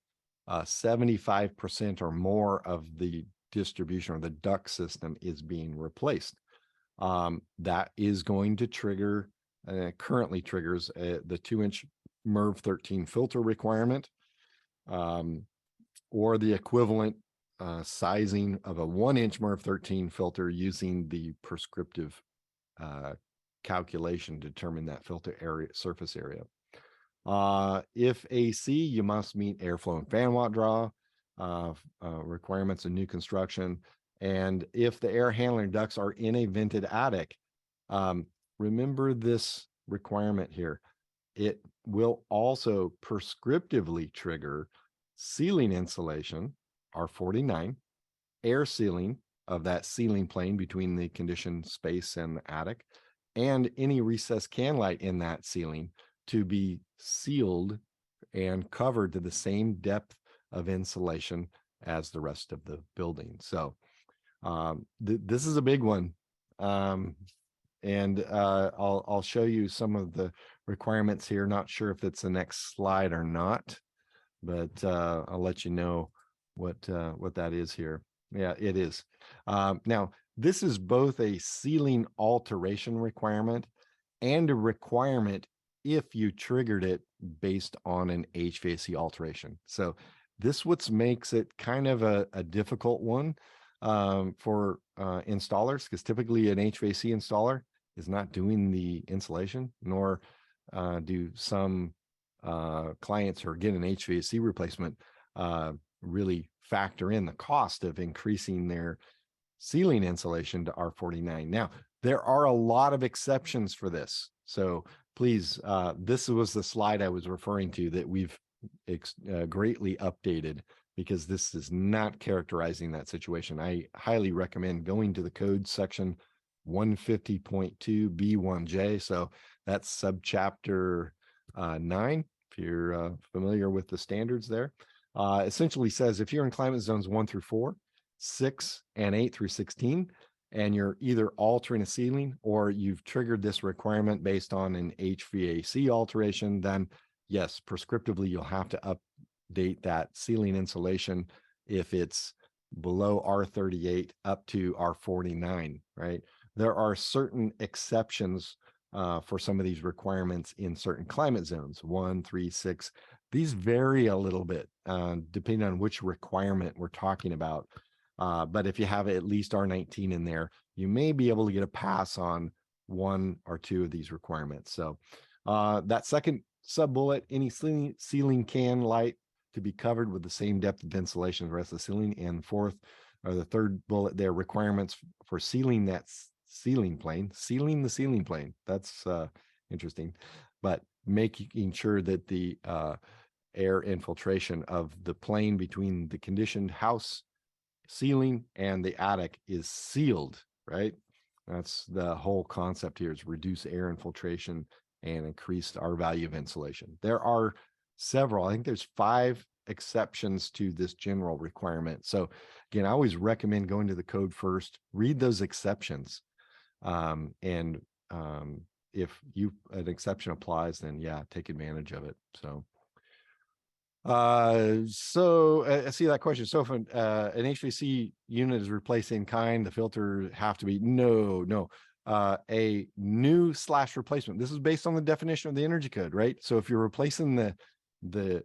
75% or more of the distribution or the duct system is being replaced. That is going to trigger, currently triggers the 2-inch MERV 13 filter requirement, or the equivalent sizing of a 1-inch MERV 13 filter using the prescriptive calculation to determine that filter area, surface area. If AC, you must meet airflow and fan watt draw requirements of new construction. And if the air handling ducts are in a vented attic, remember this requirement here. It will also prescriptively trigger ceiling insulation, R49, air sealing of that ceiling plane between the conditioned space and the attic, and any recessed can light in that ceiling to be sealed and covered to the same depth of insulation as the rest of the building. So this is a big one. And I'll show you some of the requirements here. Not sure if it's the next slide or not, but I'll let you know what that is here. Yeah, it is. Now, this is both a ceiling alteration requirement and a requirement if you triggered it based on an HVAC alteration. So this what makes it kind of a difficult one for installers, because typically an HVAC installer is not doing the insulation, nor do some clients who are getting an HVAC replacement really factor in the cost of increasing their ceiling insulation to R49. Now, there are a lot of exceptions for this. So please, this was the slide I was referring to that we've greatly updated, because this is not characterizing that situation. I highly recommend going to the code section 150.2 B1J. So that's subchapter 9, if you're familiar with the standards there. Essentially says if you're in climate zones 1 through 4, 6, and 8 through 16, and you're either altering a ceiling or you've triggered this requirement based on an HVAC alteration, then yes, prescriptively, you'll have to update that ceiling insulation if it's below R38 up to R49, right? There are certain exceptions for some of these requirements in certain climate zones, 1, 3, 6. These vary a little bit depending on which requirement we're talking about. But if you have at least R19 in there, you may be able to get a pass on 1 or 2 of these requirements. So that second sub-bullet, any ceiling can light to be covered with the same depth of insulation as the rest of the ceiling. And fourth, or the third bullet there, requirements for sealing that ceiling plane, sealing the ceiling plane. That's interesting, but making sure that the air infiltration of the plane between the conditioned house ceiling and the attic is sealed, right? That's the whole concept here, is reduce air infiltration and increase our value of insulation. There are several, I think there's 5 exceptions to this general requirement. So again, I always recommend going to the code first, read those exceptions. And if an exception applies, then yeah, take advantage of it. So I see that question. So if an HVAC unit is replaced in kind, the filter have to be no. A new / replacement. This is based on the definition of the energy code, right? So if you're replacing the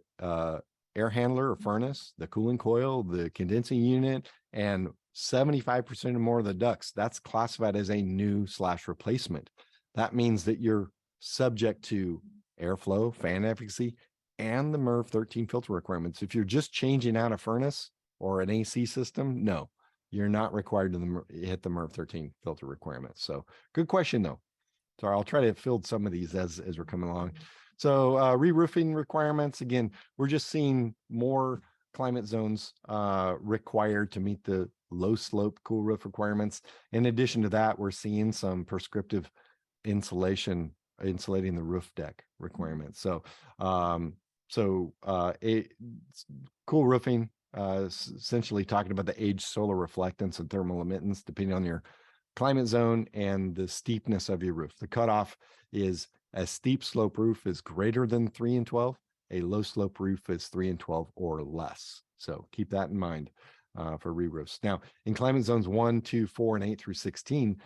air handler or furnace, the cooling coil, the condensing unit, and 75% or more of the ducts, that's classified as a new / replacement. That means that you're subject to airflow, fan efficacy, and the MERV 13 filter requirements. If you're just changing out a furnace or an AC system, no, you're not required to hit the MERV 13 filter requirements. So good question though. Sorry, I'll try to field some of these as we're coming along. So re-roofing requirements, again, we're just seeing more climate zones required to meet the low slope cool roof requirements. In addition to that, we're seeing some prescriptive insulating the roof deck requirements. So cool roofing, essentially talking about the age, solar reflectance, and thermal emittance, depending on your climate zone and the steepness of your roof. The cutoff is a steep slope roof is greater than 3 and 12. A low slope roof is 3 and 12 or less. So keep that in mind. for re-roofs. Now, in climate zones 1, 2, 4, and 8 through 16,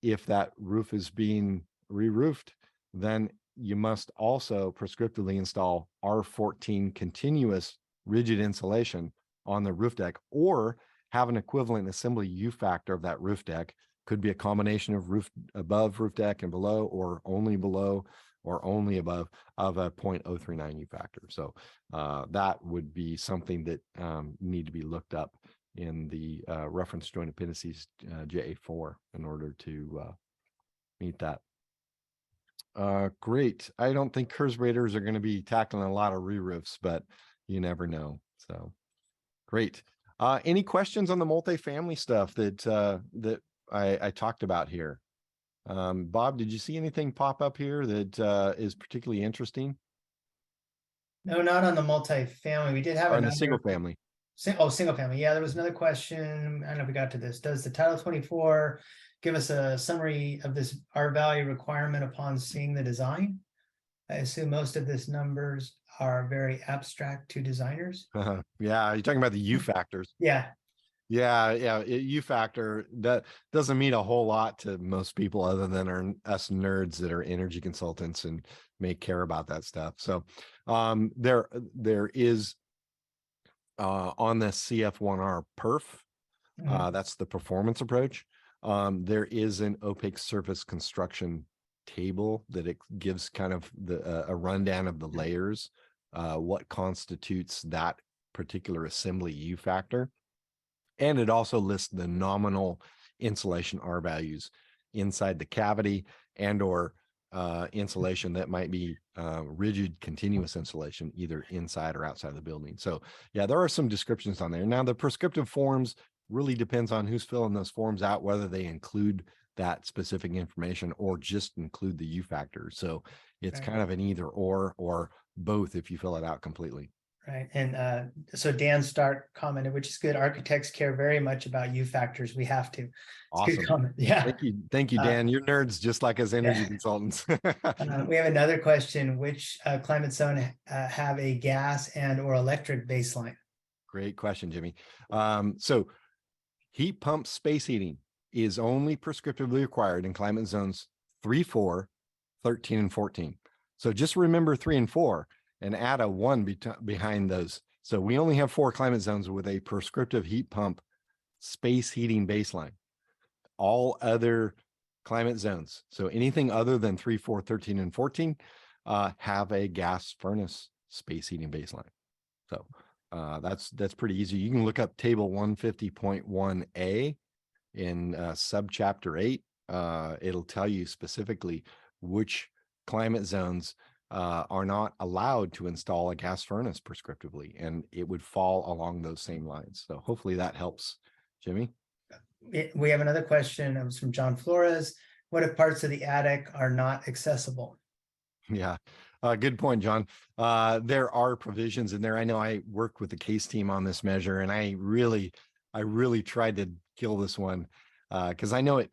if that roof is being re-roofed, then you must also prescriptively install R14 continuous rigid insulation on the roof deck, or have an equivalent assembly U factor of that roof deck. Could be a combination of roof above roof deck and below, or only below, or only above, of a 0.039 U factor. So that would be something that need to be looked up in the reference joint appendices JA4 in order to meet that. Great. I don't think Kurz Raiders are going to be tackling a lot of re-roofs, but you never know. So great. Any questions on the multifamily stuff that I talked about here? Bob, did you see anything pop up here that is particularly interesting? No, not on the multifamily. We did have Or in the another. single family? Single family. Yeah, there was another question. I don't know if we got to this. Does the Title 24 give us a summary of this R value requirement upon seeing the design? I assume most of this numbers are very abstract to designers. Yeah, you're talking about the U factors. Yeah, Yeah. U factor that doesn't mean a whole lot to most people other than us nerds that are energy consultants and may care about that stuff. So there is on the CF1R perf, that's the performance approach. There is an opaque surface construction table that it gives kind of a rundown of the layers, what constitutes that particular assembly U factor. And it also lists the nominal insulation R values inside the cavity and or insulation that might be rigid continuous insulation, either inside or outside of the building. So yeah, there are some descriptions on there. Now the prescriptive forms really depends on who's filling those forms out, whether they include that specific information or just include the U factor. So it's Right. kind of an either or both if you fill it out completely. Right. And so Dan Stark commented, which is good. Architects care very much about U factors. We have to. It's Awesome. good comment. Yeah. Thank you, Dan. You're nerds just like us energy consultants. We have another question. Which climate zone have a gas and or electric baseline? Great question, Jimmy. So heat pump space heating is only prescriptively required in climate zones 3, 4, 13, and 14. So just remember 3 and 4 and add a 1 behind those. So we only have 4 climate zones with a prescriptive heat pump space heating baseline. All other climate zones, so anything other than 3, 4, 13, and 14, have a gas furnace space heating baseline. So that's pretty easy. You can look up table 150.1a in subchapter 8. It'll tell you specifically which climate zones are not allowed to install a gas furnace prescriptively, and it would fall along those same lines. So hopefully that helps, Jimmy. We have another question. It was from John Flores. What if parts of the attic are not accessible? Yeah, good point, John. There are provisions in there. I know I worked with the case team on this measure, and I really tried to kill this one because I know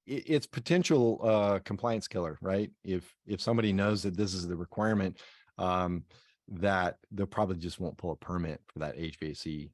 it's potential compliance killer, right? If somebody knows that this is the requirement, that they'll probably just won't pull a permit for that HVAC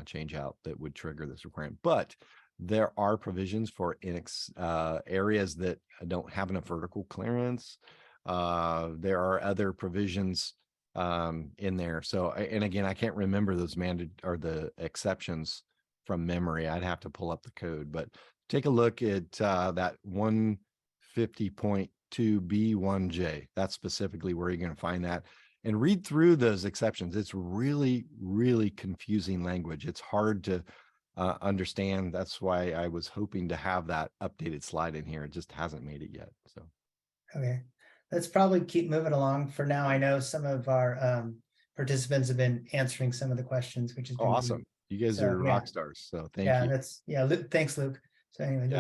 change out that would trigger this requirement. But there are provisions for areas that don't have enough vertical clearance. There are other provisions in there. So, and again, I can't remember those the exceptions from memory. I'd have to pull up the code, but take a look at that 150.2B1J. That's specifically where you're going to find that. And read through those exceptions. It's really, really confusing language. It's hard to understand. That's why I was hoping to have that updated slide in here. It just hasn't made it yet. So, okay, let's probably keep moving along for now. I know some of our participants have been answering some of the questions, which is awesome. You guys are rock stars. So thank you. Luke, thanks, Luke. So anyway,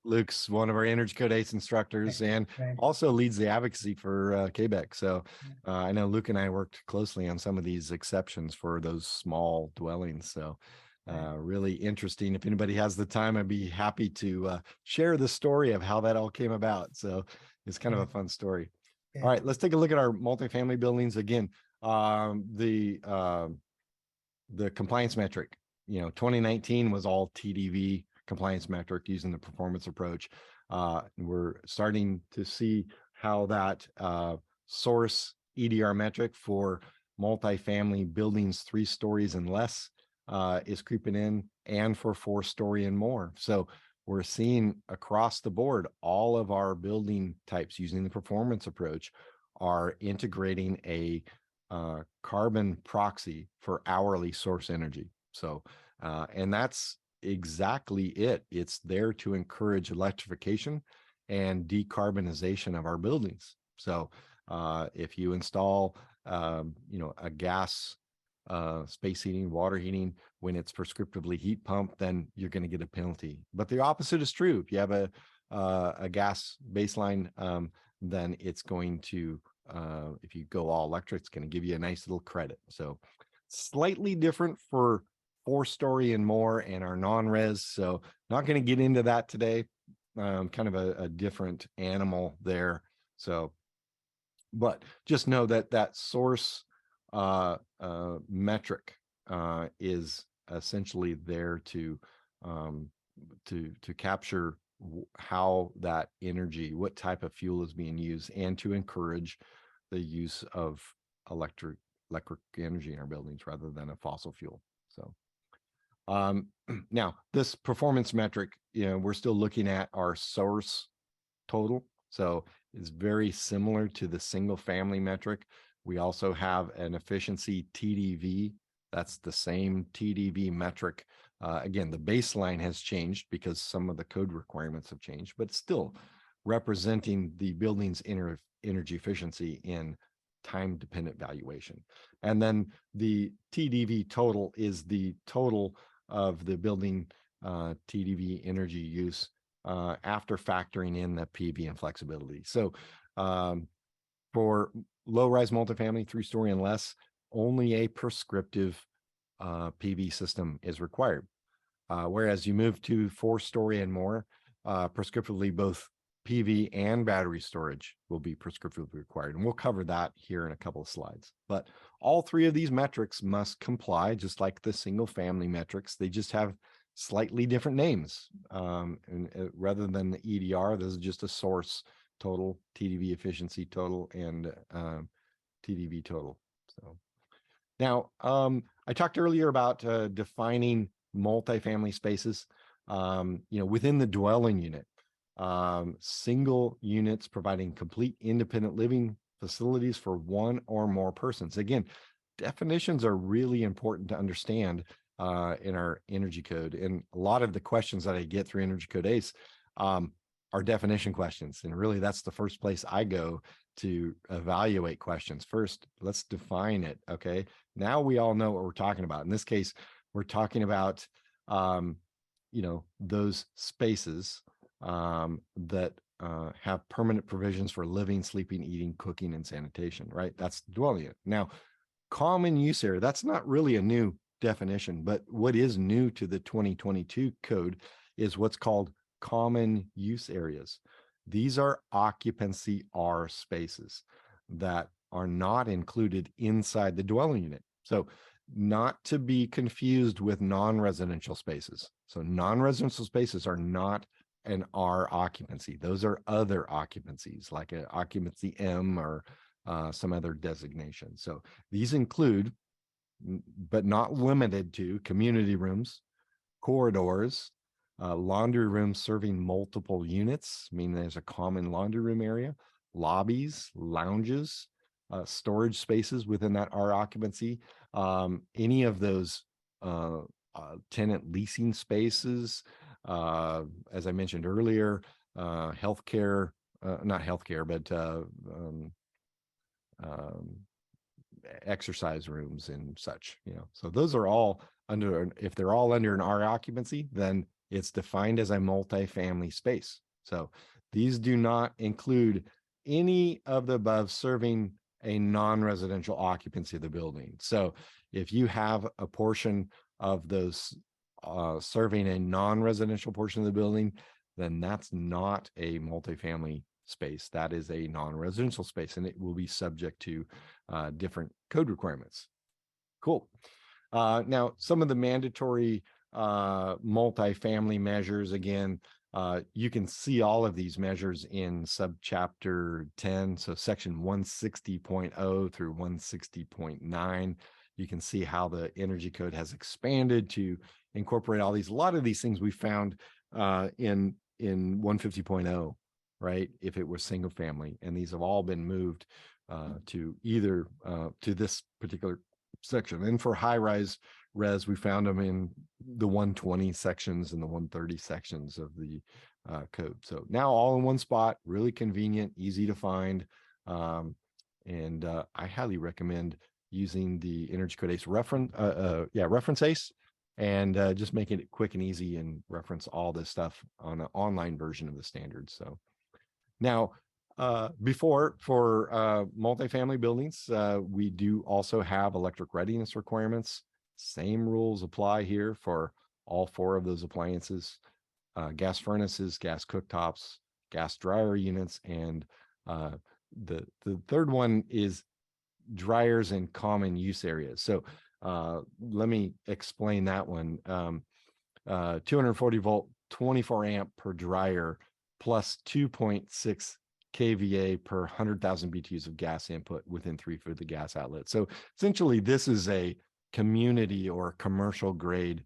Luke's one of our Energy Code 8 instructors and also leads the advocacy for Quebec. So I know Luke and I worked closely on some of these exceptions for those small dwellings. So really interesting. If anybody has the time, I'd be happy to share the story of how that all came about. So it's kind of a fun story. All right, let's take a look at our multifamily buildings again. the compliance metric, 2019 was all TDV compliance metric using the performance approach. We're starting to see how that source EDR metric for multifamily buildings 3 stories and less is creeping in, and for 4-story and more. So we're seeing across the board, all of our building types using the performance approach are integrating a carbon proxy for hourly source energy. So, and that's exactly it. It's there to encourage electrification and decarbonization of our buildings. So if you install, a gas space heating, water heating, when it's prescriptively heat pump, then you're going to get a penalty. But the opposite is true. If you have a gas baseline, then it's going to, if you go all electric, it's going to give you a nice little credit. So slightly different for 4-story and more and our non-res. So not going to get into that today. Kind of a different animal there. So, but just know that that source metric is essentially there to capture how that energy, what type of fuel is being used, and to encourage the use of electric energy in our buildings rather than a fossil fuel. So now this performance metric, we're still looking at our source total. So it's very similar to the single family metric. We also have an efficiency TDV. That's the same TDV metric. Again, the baseline has changed because some of the code requirements have changed, but still representing the building's energy efficiency in time-dependent valuation. And then the TDV total is the total of the building TDV energy use after factoring in the PV and flexibility. So for low-rise multifamily, 3-story and less, only a prescriptive PV system is required. Whereas you move to 4-story and more, prescriptively both PV and battery storage will be prescriptively required. And we'll cover that here in a couple of slides. But all 3 of these metrics must comply, just like the single family metrics. They just have slightly different names. Rather than the EDR, this is just a source total, TDV efficiency total, and TDV total. So now I talked earlier about defining multifamily spaces, within the dwelling unit. Single units providing complete independent living facilities for 1 or more persons. Again, definitions are really important to understand in our energy code. And a lot of the questions that I get through Energy Code ACE are definition questions. And really, that's the first place I go to evaluate questions. First, let's define it. Okay. Now we all know what we're talking about. In this case, we're talking about, those spaces that have permanent provisions for living, sleeping, eating, cooking, and sanitation, right? That's dwelling unit. Now, common use area, that's not really a new definition, but what is new to the 2022 code is what's called common use areas. These are occupancy R spaces that are not included inside the dwelling unit. So not to be confused with non-residential spaces. So non-residential spaces are not an R occupancy. Those are other occupancies like an occupancy M or some other designation. So these include, but not limited to, community rooms, corridors, laundry rooms serving multiple units, meaning there's a common laundry room area, lobbies, lounges, storage spaces within that R occupancy, any of those tenant leasing spaces, as I mentioned earlier, healthcare, not healthcare, but exercise rooms and such, So those are all under, if they're all under an R occupancy, then it's defined as a multifamily space. So these do not include any of the above serving a non-residential occupancy of the building. So if you have a portion of those serving a non-residential portion of the building, then that's not a multifamily space. That is a non-residential space, and it will be subject to different code requirements. Cool. Now, some of the mandatory multifamily measures, again, you can see all of these measures in subchapter 10. So section 160.0 through 160.9. You can see how the energy code has expanded to incorporate all these. A lot of these things we found in 150.0, right? If it was single family, and these have all been moved to either to this particular section. And for high rise res, we found them in the 120 sections and the 130 sections of the code. So now all in one spot, really convenient, easy to find. And I highly recommend using the Energy Code ACE reference ACE, and just making it quick and easy and reference all this stuff on an online version of the standard. So now, for multifamily buildings, we do also have electric readiness requirements. Same rules apply here for all 4 of those appliances: gas furnaces, gas cooktops, gas dryer units, and the third one is dryers in common use areas. So let me explain that one. 240 volt, 24 amp per dryer plus 2.6 kVA per 100,000 BTUs of gas input within 3 feet of the gas outlet. So essentially, this is a community or commercial grade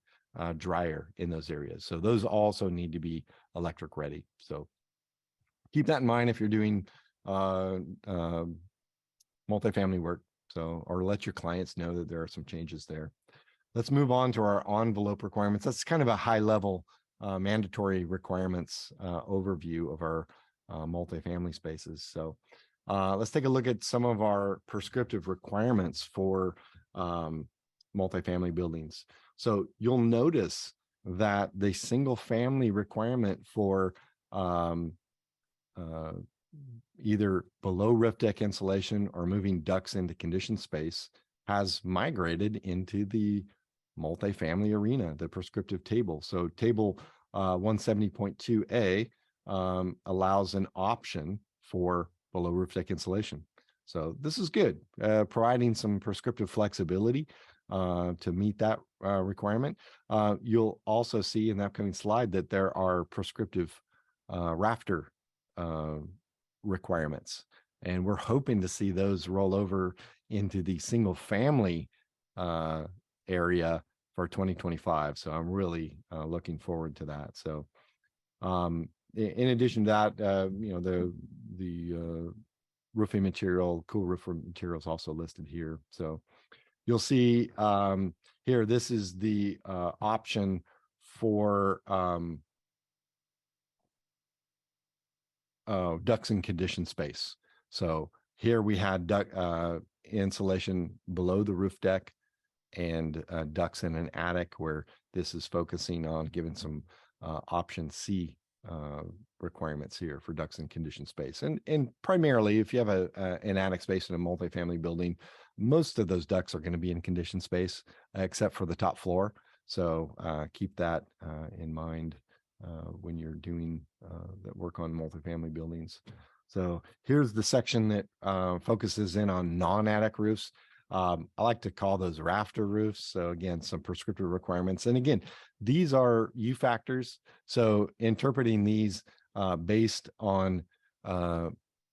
dryer in those areas. So those also need to be electric ready. So keep that in mind if you're doing multifamily work. So, or let your clients know that there are some changes there. Let's move on to our envelope requirements. That's kind of a high level mandatory requirements overview of our multifamily spaces. So let's take a look at some of our prescriptive requirements for multifamily buildings. So you'll notice that the single family requirement for either below roof deck insulation or moving ducts into conditioned space has migrated into the multifamily arena, the prescriptive table. So table 170.2a allows an option for below roof deck insulation. So this is good, providing some prescriptive flexibility to meet that requirement. You'll also see in the upcoming slide that there are prescriptive rafter requirements, and we're hoping to see those roll over into the single family area for 2025. So I'm really looking forward to that. So in addition to that, the roofing material, cool roof material is also listed here. So you'll see here, this is the option for ducts in conditioned space. So here we had duct insulation below the roof deck and ducts in an attic, where this is focusing on giving some option C requirements here for ducts in conditioned space. And primarily, if you have an attic space in a multifamily building, most of those ducts are going to be in conditioned space, except for the top floor. So keep that in mind when you're doing that work on multifamily buildings. So here's the section that focuses in on non-attic roofs. I like to call those rafter roofs. So again, some prescriptive requirements. And again, these are U factors. So interpreting these based on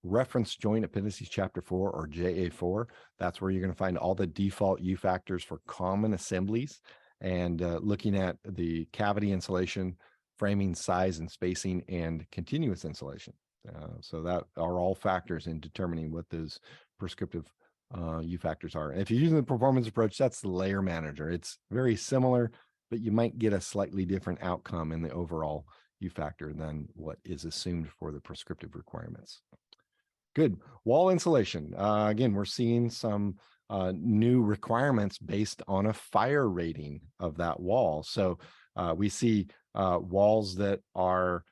reference joint appendices chapter 4 or JA4, that's where you're going to find all the default U factors for common assemblies, and looking at the cavity insulation, framing size and spacing, and continuous insulation. So that are all factors in determining what those prescriptive U factors are. And if you're using the performance approach, that's the layer manager. It's very similar, but you might get a slightly different outcome in the overall U factor than what is assumed for the prescriptive requirements. Good. Wall insulation. Again, we're seeing some new requirements based on a fire rating of that wall. So we see walls that are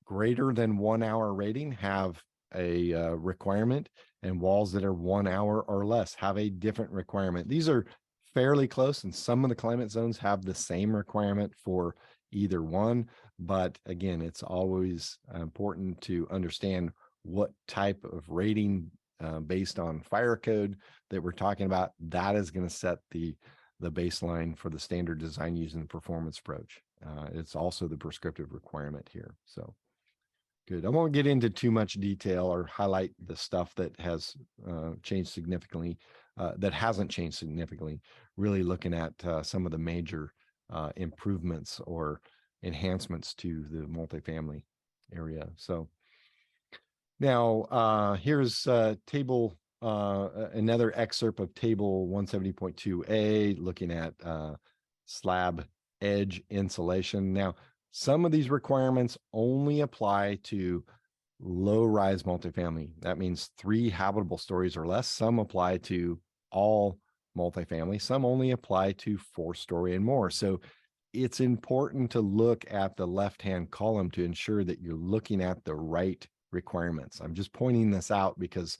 greater than 1 hour rating have a requirement, and walls that are 1 hour or less have a different requirement. These are fairly close, and some of the climate zones have the same requirement for either one. But again, it's always important to understand what type of rating based on fire code that we're talking about. That is going to set the the baseline for the standard design using the performance approach. It's also the prescriptive requirement here. So good. I won't get into too much detail or highlight the stuff that has changed significantly, that hasn't changed significantly, really looking at some of the major improvements or enhancements to the multifamily area. So now here's table, another excerpt of table 170.2a, looking at slab edge insulation. Now, some of these requirements only apply to low-rise multifamily. That means 3 habitable stories or less. Some apply to all multifamily. Some only apply to 4-story and more. So it's important to look at the left-hand column to ensure that you're looking at the right requirements. I'm just pointing this out because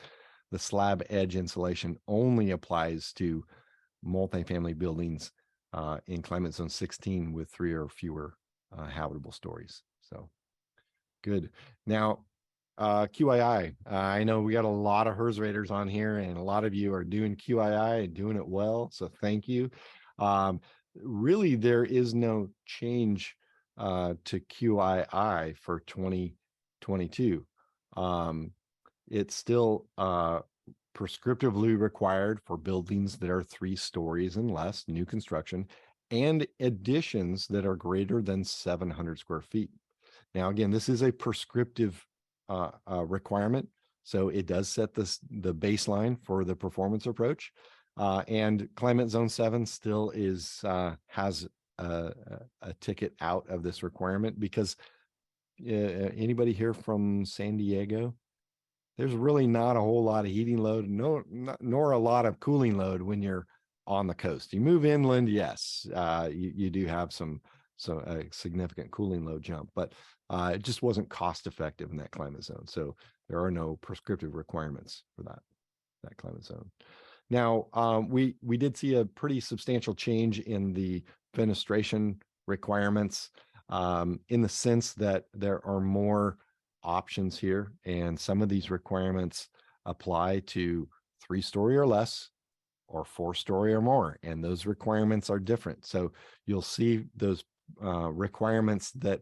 the slab edge insulation only applies to multifamily buildings in climate zone 16 with 3 or fewer habitable stories. So good. Now, QII. I know we got a lot of HERS raters on here, and a lot of you are doing QII and doing it well. So thank you. Really, there is no change to QII for 2022. It's still prescriptively required for buildings that are 3 stories and less, new construction, and additions that are greater than 700 square feet. Now, again, this is a prescriptive requirement, so it does set the baseline for the performance approach. And climate zone 7 still has a ticket out of this requirement because anybody here from San Diego? There's really not a whole lot of heating load, nor a lot of cooling load when you're on the coast. You move inland, yes, you do have some significant cooling load jump, but it just wasn't cost effective in that climate zone. So there are no prescriptive requirements for that climate zone. Now, we did see a pretty substantial change in the fenestration requirements, in the sense that there are more options here, and some of these requirements apply to 3-story or less or 4-story or more, and those requirements are different. So you'll see those requirements that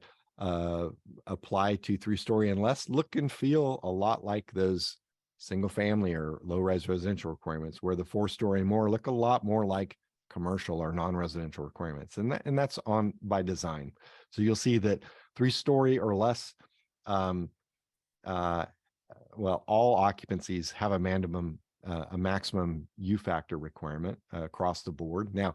apply to 3-story and less look and feel a lot like those single family or low-rise residential requirements, where the 4-story and more look a lot more like commercial or non-residential requirements, and that's on by design. So you'll see that 3-story or less, well, all occupancies have a maximum U factor requirement across the board. Now,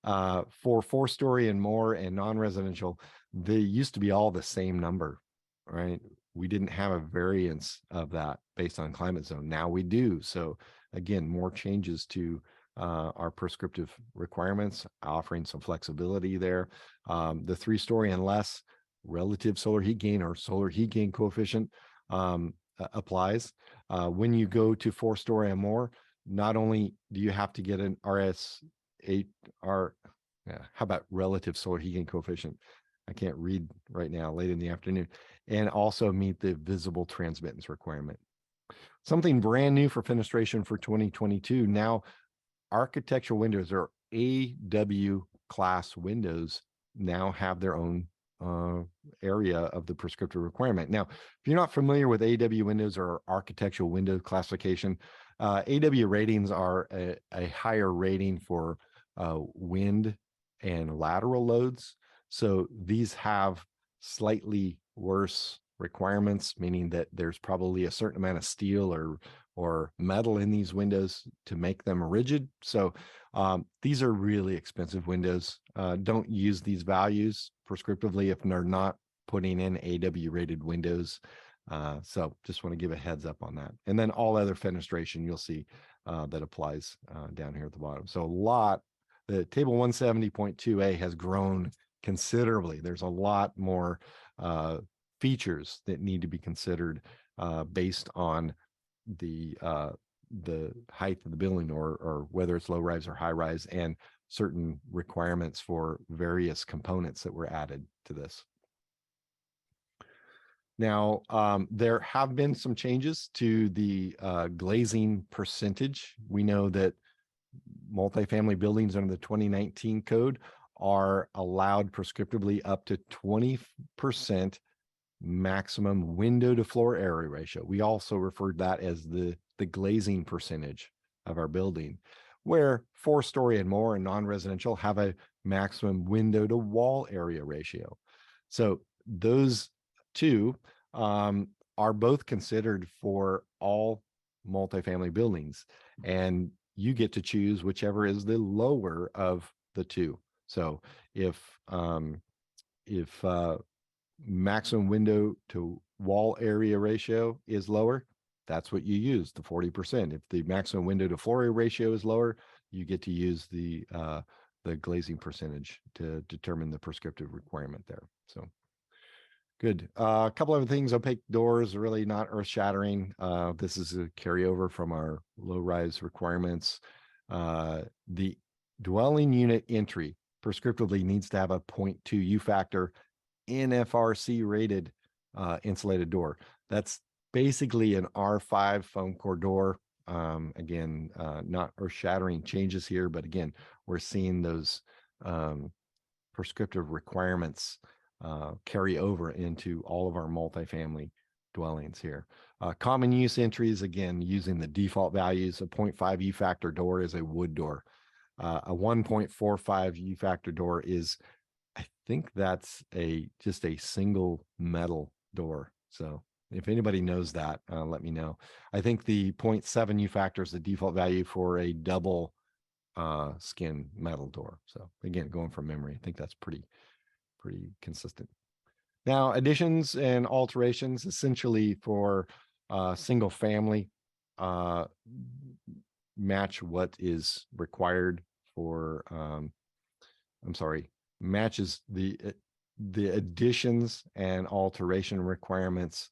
for 4-story and more and non-residential, they used to be all the same number, right? We didn't have a variance of that based on climate zone. Now we do. So again, more changes to our prescriptive requirements, offering some flexibility there. The 3-story and less relative solar heat gain or solar heat gain coefficient applies. When you go to 4-story and more, not only do you have to get an how about relative solar heat gain coefficient? I can't read right now, late in the afternoon, and also meet the visible transmittance requirement. Something brand new for fenestration for 2022. Now, architectural windows or AW class windows now have their own area of the prescriptive requirement. Now, if you're not familiar with AW windows or architectural window classification, AW ratings are a higher rating for wind and lateral loads. So these have slightly worse requirements, meaning that there's probably a certain amount of steel or metal in these windows to make them rigid. So these are really expensive windows. Don't use these values prescriptively if they're not putting in AW rated windows. So just want to give a heads up on that. And then all other fenestration you'll see that applies down here at the bottom. So the table 170.2a has grown considerably. There's a lot more features that need to be considered based on the height of the building or whether it's low rise or high rise, and certain requirements for various components that were added to this. Now, there have been some changes to the glazing percentage. We know that multifamily buildings under the 2019 code are allowed prescriptively up to 20% maximum window to floor area ratio. We also referred that as the glazing percentage of our building, where 4-story and more and non-residential have a maximum window to wall area ratio. So those two are both considered for all multifamily buildings, and you get to choose whichever is the lower of the two. So if maximum window to wall area ratio is lower, that's what you use, the 40%. If the maximum window to floor area ratio is lower, you get to use the glazing percentage to determine the prescriptive requirement there. So good. A couple other things. Opaque doors are really not earth shattering. This is a carryover from our low rise requirements. The dwelling unit entry prescriptively needs to have a 0.2 U factor NFRC rated insulated door. That's basically an R5 foam core door. Again, not earth shattering changes here, but again, we're seeing those prescriptive requirements carry over into all of our multifamily dwellings here. Common use entries, again, using the default values. A 0.5 U factor door is a wood door. A 1.45 U factor door is, I think that's just a single metal door. So if anybody knows that, let me know. I think the 0.7 U factor is the default value for a double skin metal door. So again, going from memory, I think that's pretty consistent. Now, additions and alterations, essentially for single family, match what is required for, matches the additions and alteration requirements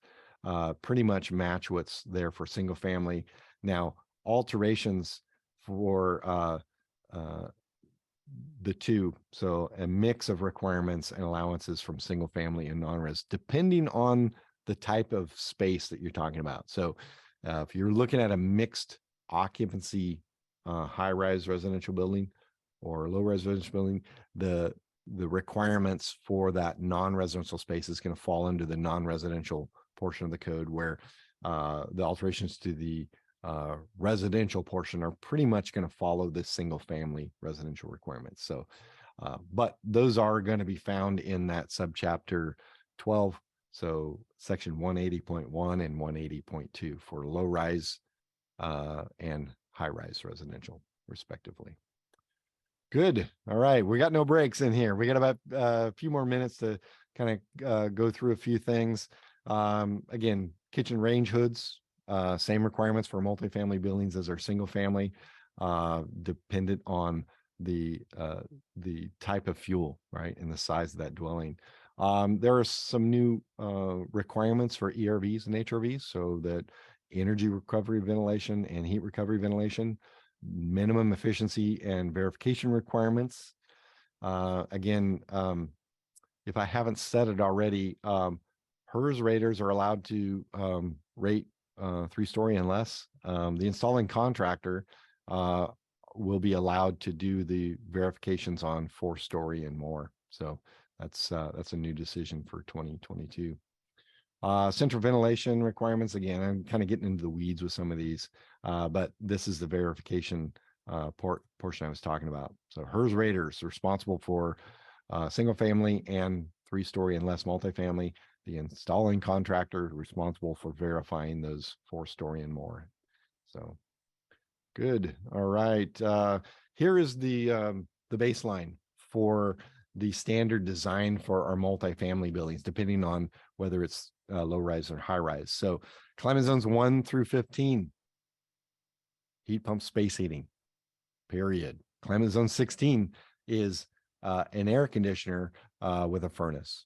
pretty much match what's there for single family. Now, alterations for the two, so a mix of requirements and allowances from single family and non-res, depending on the type of space that you're talking about. So if you're looking at a mixed occupancy high-rise residential building or low-rise residential building, the requirements for that non-residential space is going to fall into the non-residential portion of the code, where the alterations to the residential portion are pretty much going to follow this single family residential requirements. So, but those are going to be found in that subchapter 12. So section 180.1 and 180.2 for low rise and high rise residential respectively. Good. All right. We got no breaks in here. We got about a few more minutes to kind of go through a few things. Again, kitchen range hoods, same requirements for multifamily buildings as our single family, dependent on the type of fuel, right, and the size of that dwelling. There are some new requirements for ERVs and HRVs, so that energy recovery ventilation and heat recovery ventilation, minimum efficiency and verification requirements. Again, if I haven't said it already, HERS raters are allowed to rate 3-story and less. The installing contractor will be allowed to do the verifications on 4-story and more. So that's a new decision for 2022. Central ventilation requirements, again, I'm kind of getting into the weeds with some of these, but this is the verification portion I was talking about. So HERS raters are responsible for single family and 3-story and less multifamily. The installing contractor responsible for verifying those 4-story and more. So good. All right. Here is the baseline for the standard design for our multifamily buildings, depending on whether it's low rise or high rise. So climate zones 1 through 15, heat pump space heating, period. Climate zone 16 is an air conditioner with a furnace.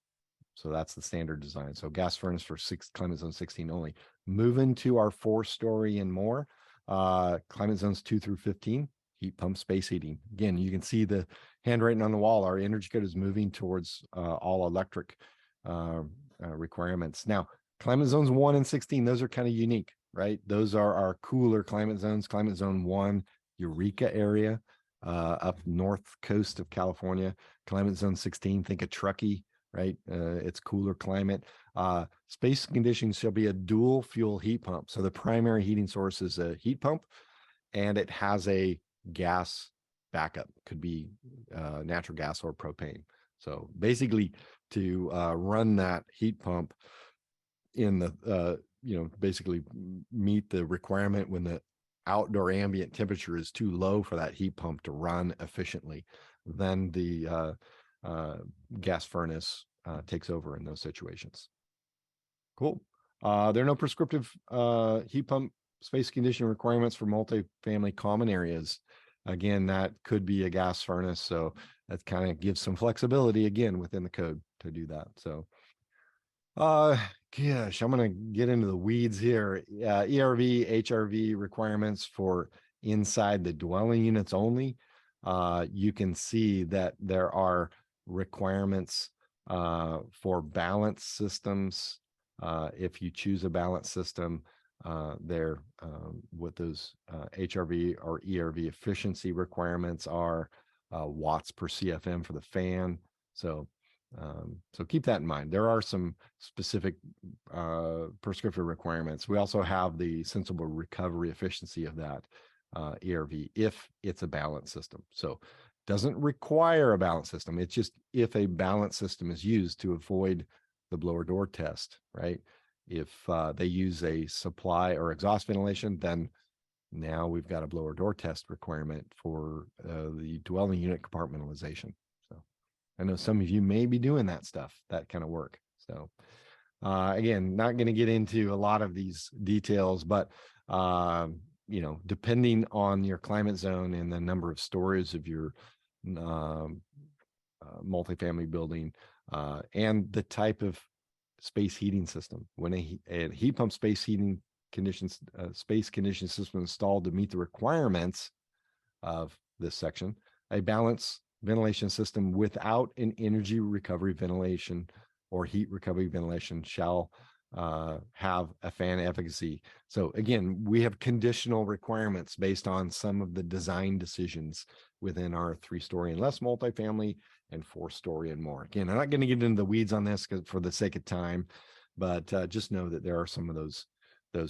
So that's the standard design. So gas furnace for climate zone 16 only. Moving to our 4-story and more, climate zones 2 through 15, heat pump space heating. Again, you can see the handwriting on the wall. Our energy code is moving towards all electric requirements. Now, climate zones 1 and 16, those are kind of unique, right? Those are our cooler climate zones. Climate zone 1, Eureka area. up north coast of California. Climate zone 16, think of Truckee, right? It's cooler climate. Space conditions shall be a dual fuel heat pump. So the primary heating source is a heat pump, and it has a gas backup, could be natural gas or propane. So basically to run that heat pump in the, basically meet the requirement when the outdoor ambient temperature is too low for that heat pump to run efficiently, then the gas furnace takes over in those situations. Cool. There are no prescriptive heat pump space condition requirements for multifamily common areas. Again, that could be a gas furnace, so that kind of gives some flexibility again within the code to do that. So gosh, I'm going to get into the weeds here. ERV, HRV requirements for inside the dwelling units only. You can see that there are requirements for balance systems. If you choose a balance system, there what those HRV or ERV efficiency requirements are, watts per CFM for the fan. So keep that in mind. There are some specific prescriptive requirements. We also have the sensible recovery efficiency of that ERV if it's a balance system. So doesn't require a balance system. It's just if a balance system is used to avoid the blower door test, right? If they use a supply or exhaust ventilation, then now we've got a blower door test requirement for the dwelling unit compartmentalization. So I know some of you may be doing that stuff, that kind of work. So again, not going to get into a lot of these details, but depending on your climate zone and the number of stories of your multifamily building and the type of space heating system, when a heat pump space condition system installed to meet the requirements of this section, a balance ventilation system without an energy recovery ventilation or heat recovery ventilation shall have a fan efficacy. So again, we have conditional requirements based on some of the design decisions within our 3-story and less multifamily and 4-story and more. Again, I'm not going to get into the weeds on this for the sake of time, but just know that there are some of those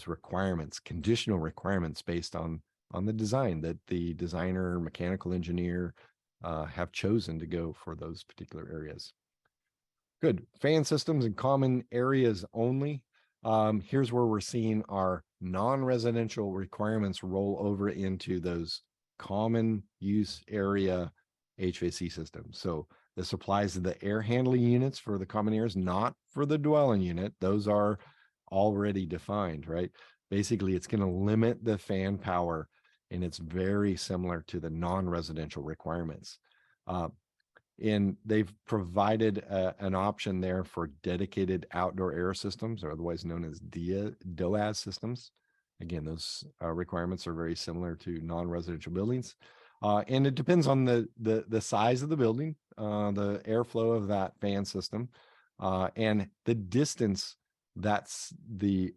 requirements, conditional requirements based on the design that the designer, mechanical engineer have chosen to go for those particular areas. Good. Fan systems in common areas only. Here's where we're seeing our non-residential requirements roll over into those common use area HVAC systems. So this applies to the air handling units for the common areas, not for the dwelling unit. Those are already defined, right? Basically, it's going to limit the fan power, and it's very similar to the non-residential requirements. And they've provided an option there for dedicated outdoor air systems, or otherwise known as DOAS systems. Again, those requirements are very similar to non-residential buildings. And it depends on the size of the building, the airflow of that fan system, and the distance that's the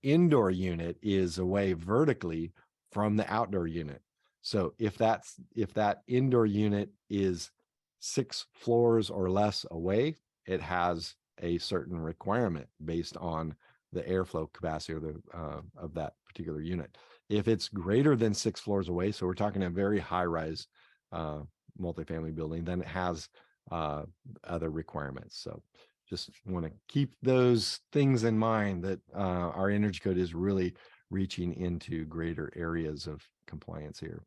indoor unit is away vertically from the outdoor unit. So if that indoor unit is 6 floors or less away, it has a certain requirement based on the airflow capacity of that particular unit. If it's greater than 6 floors away, so we're talking a very high-rise multifamily building, then it has other requirements. So just want to keep those things in mind, that our energy code is really reaching into greater areas of compliance here.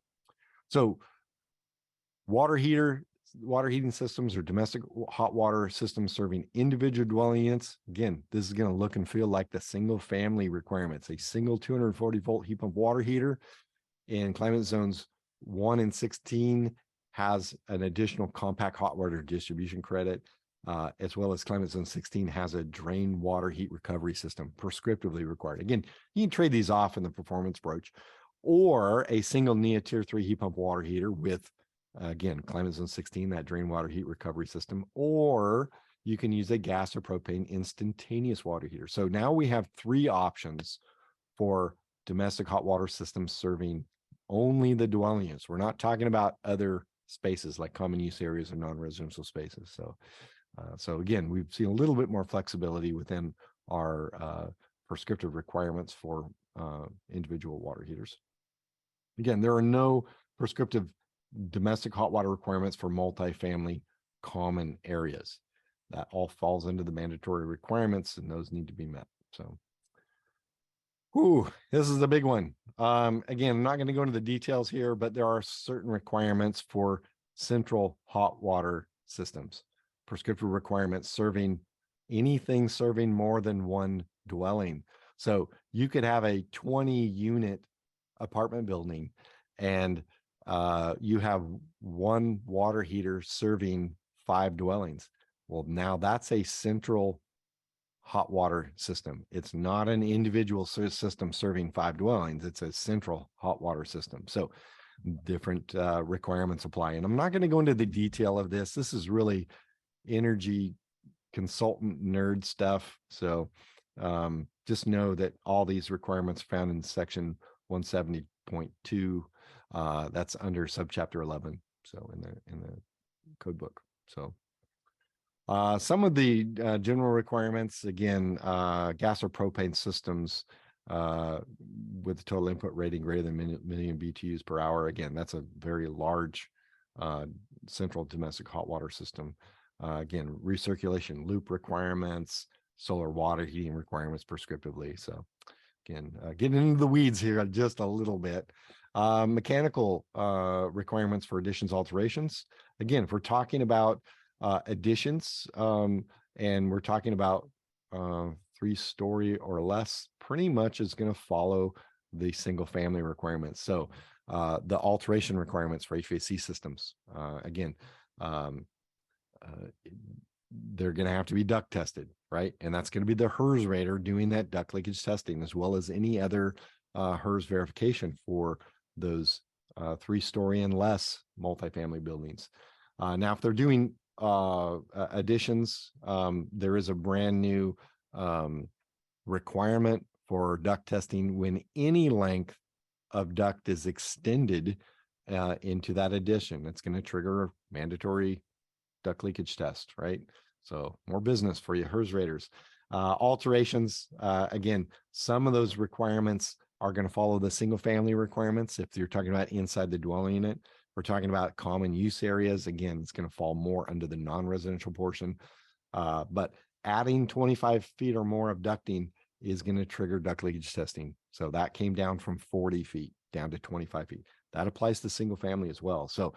So water heating systems or domestic hot water systems serving individual dwelling units. Again, this is going to look and feel like the single family requirements. A single 240 volt heat pump water heater in climate zones 1 and 16 has an additional compact hot water distribution credit, as well as climate zone 16 has a drain water heat recovery system prescriptively required. Again, you can trade these off in the performance approach, or a single NEA tier 3 heat pump water heater with, again, climate zone 16, that drain water heat recovery system, or you can use a gas or propane instantaneous water heater. So now we have 3 options for domestic hot water systems serving only the dwelling units. We're not talking about other spaces like common use areas or non-residential spaces. So again, we've seen a little bit more flexibility within our prescriptive requirements for individual water heaters. Again, there are no prescriptive domestic hot water requirements for multifamily common areas. That all falls into the mandatory requirements, and those need to be met. So, this is the big one. Again, I'm not going to go into the details here, but there are certain requirements for central hot water systems. Prescriptive requirements serving anything serving more than one dwelling. So you could have a 20-unit apartment building and you have one water heater serving 5 dwellings. Well, now that's a central hot water system. It's not an individual system serving 5 dwellings. It's a central hot water system. So different requirements apply. And I'm not going to go into the detail of this. This is really energy consultant nerd stuff. So just know that all these requirements are found in section 170.2. That's under subchapter 11. So in the code book. So some of the general requirements, again, gas or propane systems with a total input rating greater than million BTUs per hour. Again, that's a very large central domestic hot water system. Again, recirculation loop requirements, solar water heating requirements prescriptively. So again, getting into the weeds here just a little bit. Mechanical requirements for additions, alterations. Again, if we're talking about additions and we're talking about 3-story or less, pretty much is going to follow the single family requirements. So the alteration requirements for HVAC systems, again, they're going to have to be duct tested, right? And that's going to be the HERS rater doing that duct leakage testing, as well as any other HERS verification for those 3-story and less multifamily buildings. Now, if they're doing additions, there is a brand new requirement for duct testing when any length of duct is extended into that addition. It's going to trigger a mandatory duct leakage test, right? So more business for you HERS raters. Alterations, again, some of those requirements are going to follow the single family requirements. If you're talking about inside the dwelling unit, we're talking about common use areas. Again, it's going to fall more under the non-residential portion. But adding 25 feet or more of ducting is going to trigger duct leakage testing. So that came down from 40 feet down to 25 feet. That applies to single family as well. So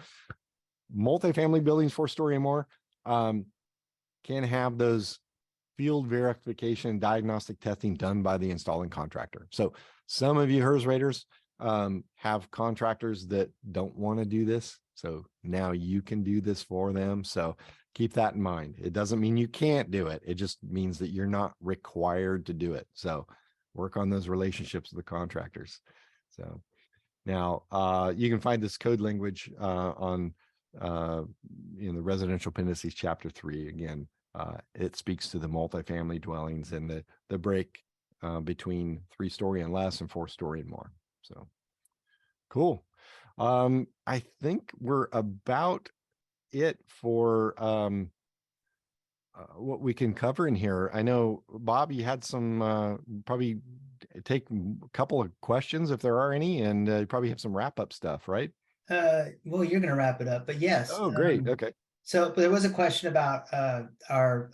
multifamily buildings, 4-story and more, can have those field verification diagnostic testing done by the installing contractor. So some of you HERS raters have contractors that don't want to do this. So now you can do this for them. So keep that in mind. It doesn't mean you can't do it. It just means that you're not required to do it. So work on those relationships with the contractors. So now you can find this code language on in the residential appendices chapter 3. Again, it speaks to the multifamily dwellings and the break between 3-story and less and 4-story and more. So cool. I think we're about it for what we can cover in here. I know, Bob, you had some probably take a couple of questions if there are any, and you probably have some wrap up stuff, right? Well, you're going to wrap it up, but yes. Oh, great. Okay. So but there was a question about our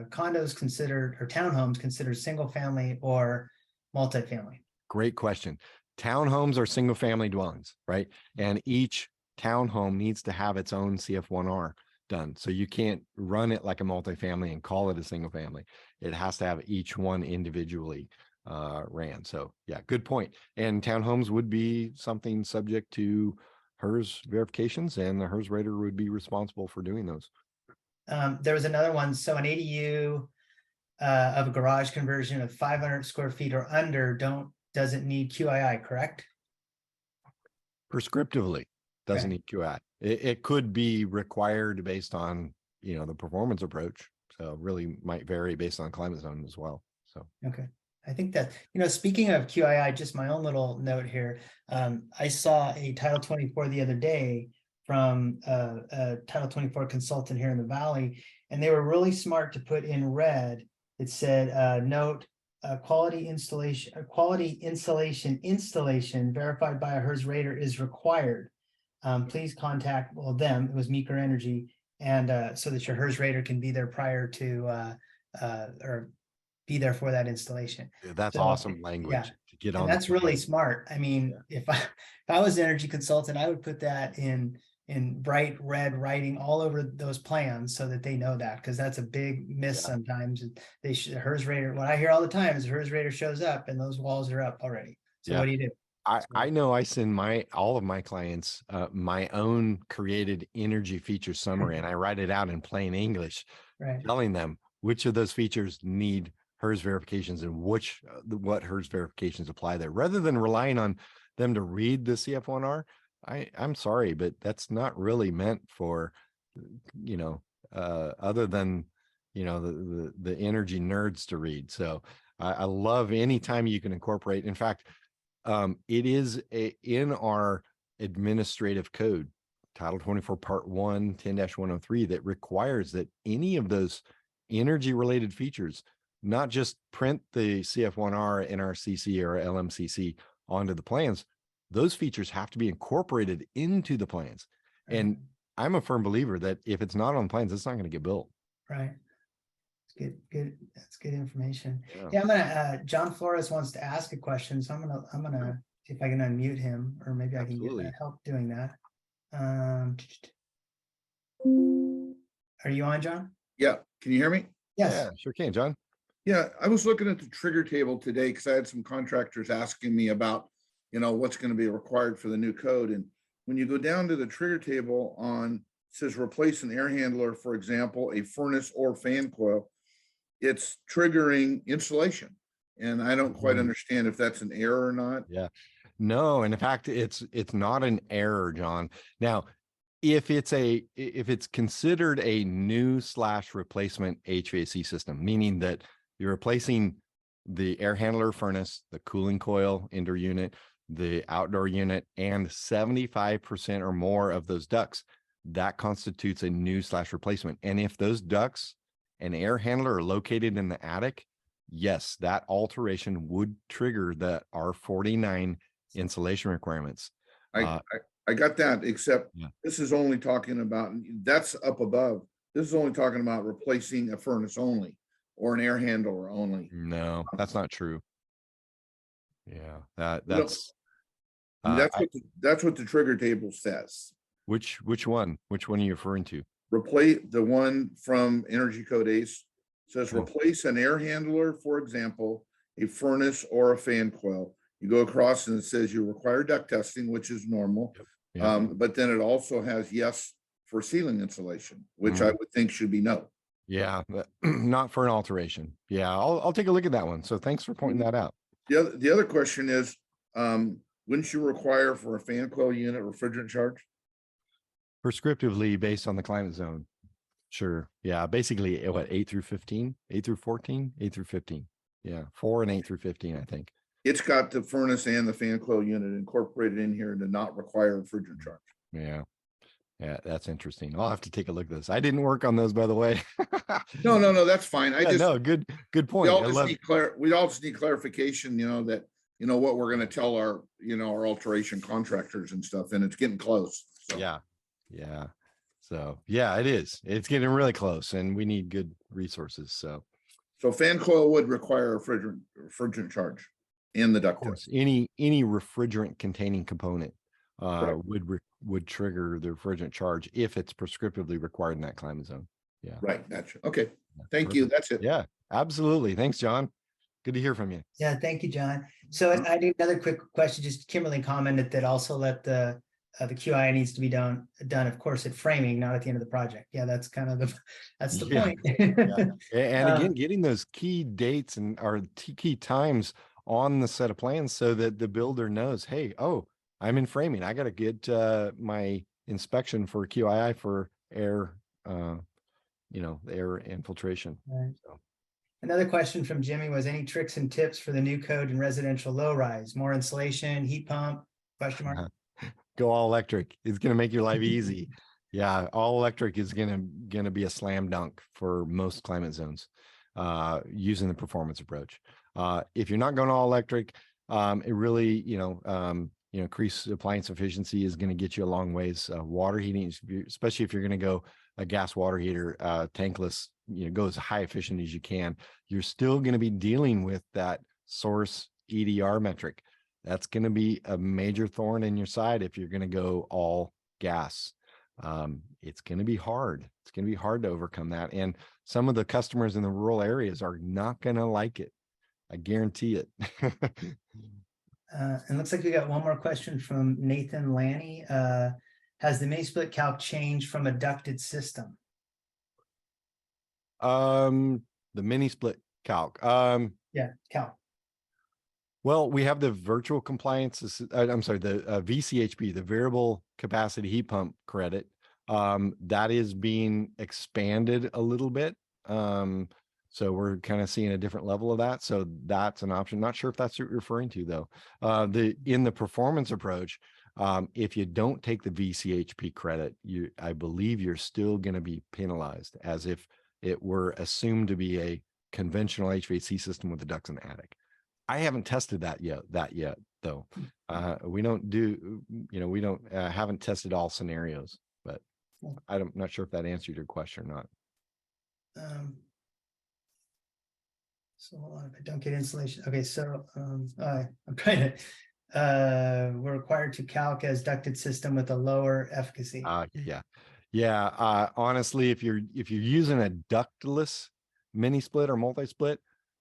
condos considered, or townhomes considered single family or multifamily. Great question. Townhomes are single family dwellings, right? And each townhome needs to have its own CF1R done. So you can't run it like a multifamily and call it a single family. It has to have each one individually ran. So yeah, good point. And townhomes would be something subject to HERS verifications, and the HERS rater would be responsible for doing those. There was another one. So an ADU of a garage conversion of 500 square feet or under doesn't need QII, correct? Prescriptively doesn't Okay. need QI. It could be required based on, the performance approach. So really might vary based on climate zone as well. So Okay. I think that, speaking of QII, just my own little note here. I saw a Title 24 the other day from a Title 24 consultant here in the Valley, and they were really smart to put in red. It said, note, quality installation verified by a HERS rater is required. Please contact, them, it was Meeker Energy, and so that your HERS rater can be there prior to or be there for that installation. That's So, awesome yeah, language to get on. and the that's really plan. smart. I mean, if I was an energy consultant, I would put that in bright red writing all over those plans so that they know that, because that's a big miss Yeah. sometimes. They HERS rater, what I hear all the time is the HERS rater shows up and those walls are up already. So Yeah. what do you do? I know I send all of my clients my own created energy feature summary, and I write it out in plain English, Right. telling them which of those features need HERS verifications and what HERS verifications apply there, rather than relying on them to read the CF1R. I'm sorry, but that's not really meant for, other than, the energy nerds to read. So I love any time you can incorporate. In fact, it is in our administrative code, Title 24, Part 1, 10-103, that requires that any of those energy related features, not just print the CF1R, NRCC, or LMCC onto the plans, those features have to be incorporated into the plans. And I'm a firm believer that if it's not on plans, it's not going to get built. Right. Good. That's good information. Yeah. Yeah, I'm gonna. John Flores wants to ask a question, so I'm gonna see if I can unmute him, or maybe I can get help doing that. Are you on, John? Yeah. Can you hear me? Yes. Yeah, sure can, John. Yeah, I was looking at the trigger table today because I had some contractors asking me about, what's going to be required for the new code. And when you go down to the trigger table it says replace an air handler, for example, a furnace or fan coil, it's triggering insulation. And I don't quite understand if that's an error or not. Yeah, no. And in fact, it's not an error, John. Now, if it's considered a new / replacement HVAC system, meaning that you're replacing the air handler furnace, the cooling coil indoor unit, the outdoor unit, and 75% or more of those ducts, that constitutes a new / replacement. And if those ducts and air handler are located in the attic, yes, that alteration would trigger the R49 insulation requirements. I got that, except this is only talking about, that's up above. This is only talking about replacing a furnace only, or an air handler only. No, that's not true. Yeah, that's what the trigger table says. Which one are you referring to? Replace the one from Energy Code ACE says replace an air handler, for example, a furnace or a fan coil. You go across and it says you require duct testing, which is normal. But then it also has yes for ceiling insulation, which I would think should be no. Yeah, not for an alteration. Yeah, I'll take a look at that one. So thanks for pointing that out. The other question is, wouldn't you require for a fan coil unit refrigerant charge? Prescriptively based on the climate zone. Sure. Yeah, basically what, 8 through 15, 8 through 14, 8 through 15. Yeah, 4 and 8 through 15, I think. It's got the furnace and the fan coil unit incorporated in here to not require refrigerant charge. Yeah. Yeah, that's interesting. I'll have to take a look at this. I didn't work on those, by the way. No, that's fine. Good point. We all just need clarification, that, what we're going to tell our, our alteration contractors and stuff, and it's getting close. So. Yeah. So yeah, it is. It's getting really close, and we need good resources. So fan coil would require a refrigerant charge in the duct test. Any refrigerant containing component would trigger the refrigerant charge if it's prescriptively required in that climate zone. Yeah. Right. Gotcha. Okay. Thank you. That's it. Yeah, absolutely. Thanks, John. Good to hear from you. Yeah. Thank you, John. So I need another quick question. Just Kimberly commented that also let the QI needs to be done, of course, at framing, not at the end of the project. Yeah, that's kind of the point. And again, getting those key dates and or key times on the set of plans so that the builder knows, hey, I'm in framing. I got to get my inspection for QII for air, air infiltration. Right. So. Another question from Jimmy was any tricks and tips for the new code in residential low rise? More insulation, heat pump, question mark? Go all electric. It's going to make your life easy. Yeah, all electric is going to be a slam dunk for most climate zones using the performance approach. If you're not going all electric, it really, increase appliance efficiency is going to get you a long ways. Water heating, especially if you're going to go a gas water heater, tankless, go as high efficient as you can. You're still going to be dealing with that source EDR metric. That's going to be a major thorn in your side if you're going to go all gas. It's going to be hard. It's going to be hard to overcome that. And some of the customers in the rural areas are not going to like it. I guarantee it. And looks like we got one more question from Nathan Lanny. Has the mini split calc changed from a ducted system? The mini split calc. Yeah, calc. Well, we have the virtual compliance. I'm sorry, the VCHP, the variable capacity heat pump credit. That is being expanded a little bit. So we're kind of seeing a different level of that. So that's an option. Not sure if that's what you're referring to, though. In the performance approach, if you don't take the VCHP credit, I believe you're still going to be penalized as if it were assumed to be a conventional HVAC system with the ducts in the attic. I haven't tested that yet, though. We don't do, haven't tested all scenarios, but I'm not sure if that answered your question or not. So hold on, if I don't get insulation. Okay, so I'm trying to, we're required to calc as ducted system with a lower efficacy. Yeah. Honestly, if you're using a ductless mini split or multi-split,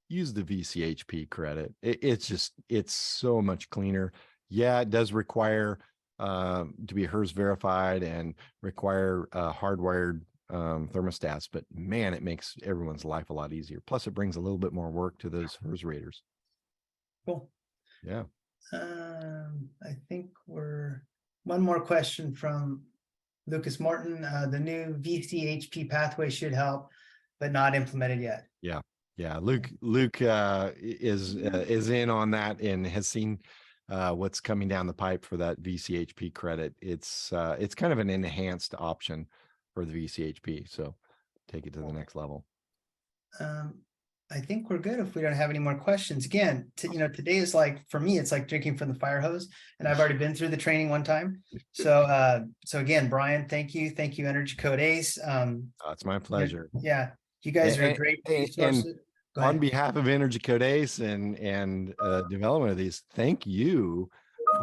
use the VCHP credit. It's so much cleaner. Yeah, it does require to be HERS verified and require hardwired thermostats, but man, it makes everyone's life a lot easier. Plus, it brings a little bit more work to those HERS raters. Cool. Yeah. I think one more question from Lucas Morton. The new VCHP pathway should help, but not implemented yet. Yeah. Luke is in on that and has seen what's coming down the pipe for that VCHP credit. It's kind of an enhanced option for the VCHP. So take it to the next level. I think we're good if we don't have any more questions. Again, today is like, for me, it's like drinking from the fire hose, and I've already been through the training one time. So again, Brian, thank you. Thank you, Energy Code ACE. It's my pleasure. Yeah. You guys are a great resource. On behalf of Energy Code ACE and development of these, thank you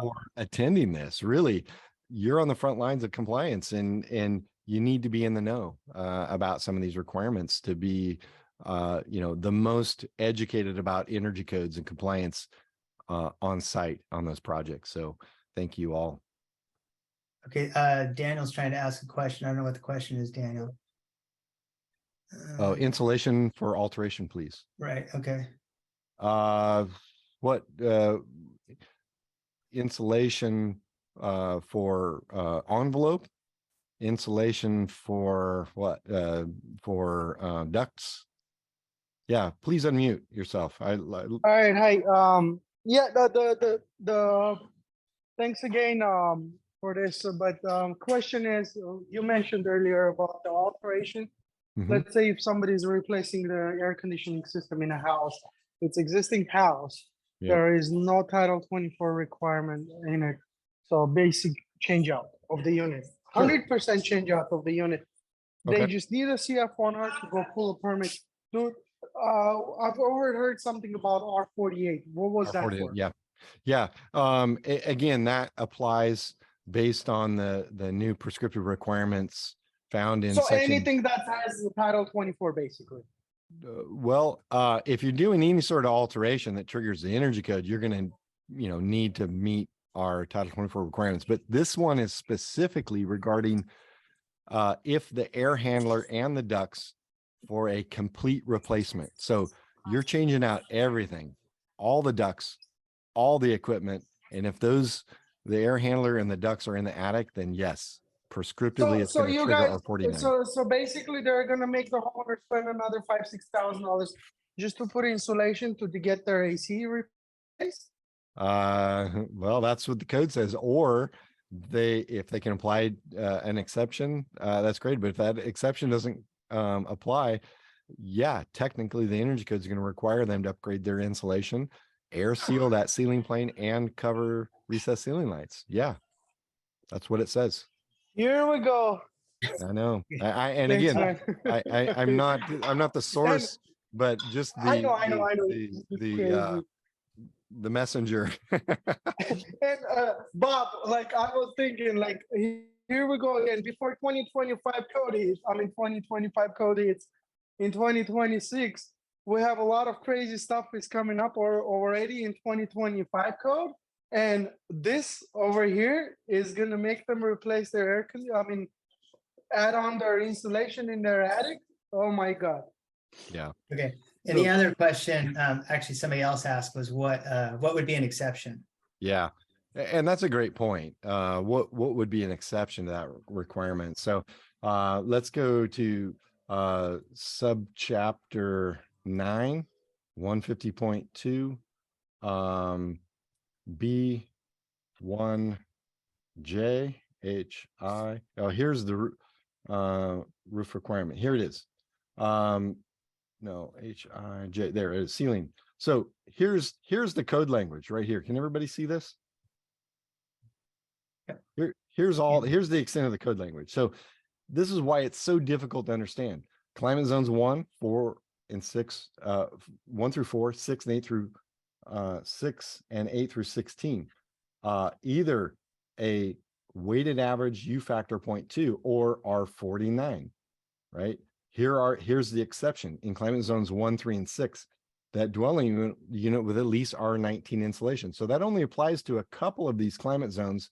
for attending this. Really, you're on the front lines of compliance, and you need to be in the know about some of these requirements to be the most educated about energy codes and compliance on site on those projects. So thank you all. Okay, Daniel's trying to ask a question. I don't know what the question is, Daniel. Insulation for alteration, please. Right. Okay. What insulation for envelope? Insulation for what? For ducts? Yeah, please unmute yourself. All right. Hi. Yeah. The thanks again for this. But question is, you mentioned earlier about the alteration. Mm-hmm. Let's say if somebody's replacing the air conditioning system in a house, it's existing house. Yep. There is no Title 24 requirement in it. So basic change out of the unit, 100% change out of the unit. Okay. They just need a CF1R to go pull a permit. Dude, I've overheard something about R48. What was R48, that for? Yeah. Again, that applies based on the new prescriptive requirements found in anything that has the Title 24, basically. If you're doing any sort of alteration that triggers the energy code, you're going to, need to meet our Title 24 requirements. But this one is specifically regarding if the air handler and the ducts for a complete replacement. So you're changing out everything, all the ducts, all the equipment, and if the air handler and the ducts are in the attic, then yes. Prescriptively, it's going to trigger R49. So basically, they're going to make the homeowner spend another $5,000-$6,000 just to put insulation to get their AC replaced? Well, that's what the code says, or if they can apply an exception, that's great. But if that exception doesn't apply, yeah, technically the energy code is going to require them to upgrade their insulation, air seal that ceiling plane, and cover recessed ceiling lights. Yeah, that's what it says. Here we go. I know. And Thanks, again, man. I'm not the source, but just I know. It's crazy. the messenger. And Bob, like I was thinking, like here we go again. Before 2025 code hits, 2025 code hits in 2026. We have a lot of crazy stuff is coming up or already in 2025 code. And this over here is gonna make them replace their air conditioning. Add on their insulation in their attic. Oh my God. Yeah. Okay. And the other question, actually somebody else asked was what would be an exception? Yeah. And that's a great point. What would be an exception to that requirement? So let's go to subchapter 9, 150.2, B1JHI. Oh, here's the roof requirement. Here it is. No, HIJ, there it is, ceiling. So here's the code language right here. Can everybody see this? Here's the extent of the code language. So this is why it's so difficult to understand. Climate zones 1, 4, and 6, 1 through 4, 6 and 8 through 6 and 8 through 16. Either a weighted average U factor 0.2 or R49, right? Here's the exception in climate zones 1, 3, and 6, that dwelling unit with at least R19 insulation. So that only applies to a couple of these climate zones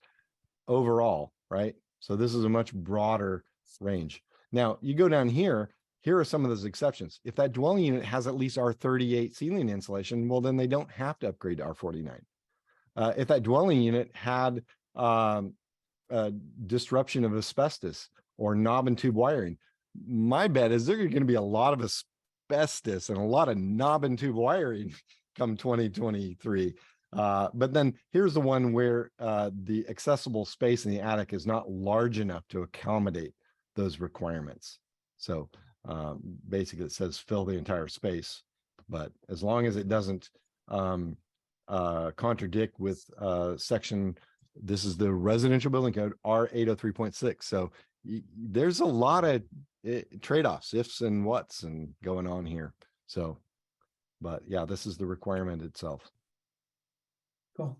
overall, right? So this is a much broader range. Now you go down here are some of those exceptions. If that dwelling unit has at least R38 ceiling insulation, well, then they don't have to upgrade to R49. If that dwelling unit had disruption of asbestos or knob and tube wiring, my bet is there's going to be a lot of asbestos and a lot of knob and tube wiring come 2023. But then here's the one where the accessible space in the attic is not large enough to accommodate those requirements. So basically it says fill the entire space, but as long as it doesn't contradict with section, this is the residential building code R803.6. So there's a lot of trade-offs, ifs and whats and going on here. So, but yeah, this is the requirement itself. Cool.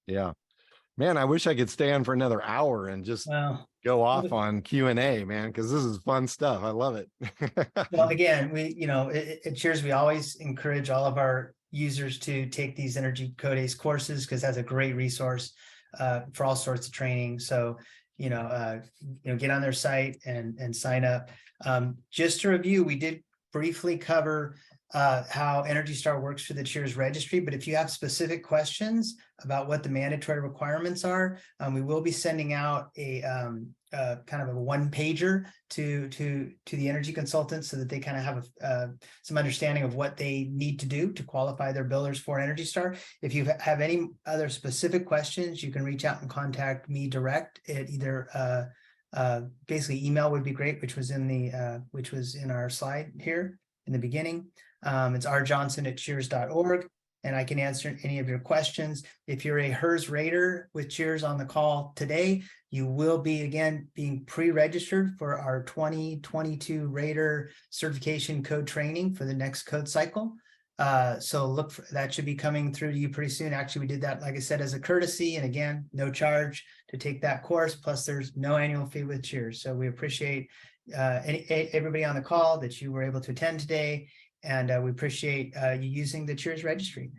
Yeah, man, I wish I could stay on for another hour and just go off on Q&A, man, because this is fun stuff. I love it. Well, again, at Cheers, we always encourage all of our users to take these Energy Code ACE courses because that's a great resource for all sorts of training. So, get on their site and sign up. Just to review, we did briefly cover how Energy Star works for the Cheers registry, but if you have specific questions about what the mandatory requirements are, we will be sending out a kind of a one-pager to the energy consultants so that they kind of have some understanding of what they need to do to qualify their builders for Energy Star. If you have any other specific questions, you can reach out and contact me direct at either basically email would be great, which was in our slide here in the beginning. It's rjohnson@cheers.org, and I can answer any of your questions. If you're a HERS rater with Cheers on the call today, you will be again being pre-registered for our 2022 rater certification code training for the next code cycle. So look for that, should be coming through to you pretty soon. Actually, we did that, like I said, as a courtesy, and again, no charge to take that course. Plus, there's no annual fee with Cheers. So we appreciate everybody on the call that you were able to attend today, and we appreciate you using the Cheers registry.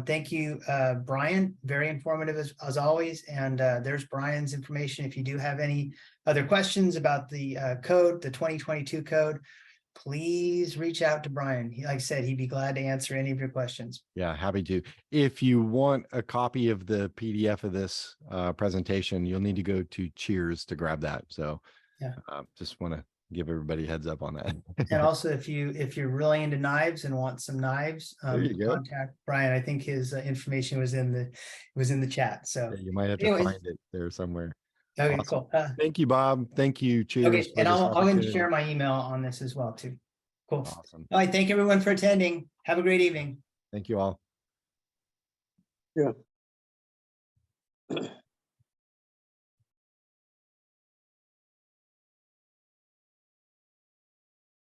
Thank you, Brian. Very informative as always. And there's Brian's information. If you do have any other questions about the code, the 2022 code, please reach out to Brian. Like I said, he'd be glad to answer any of your questions. Yeah, happy to. If you want a copy of the PDF of this presentation, you'll need to go to Cheers to grab that. So yeah, just want to give everybody a heads up on that. And also, if you're really into knives and want some knives, There you go. contact Brian. I think his information was in the chat. So Yeah, you might have to anyways. find it there somewhere. okay, Awesome. cool. Thank you, Bob. Thank you. Cheers. Okay, for and this I'll go ahead and opportunity. share my email on this as well too. Cool. Awesome. All right, thank everyone for attending. Have a great evening. Thank you all. Yeah.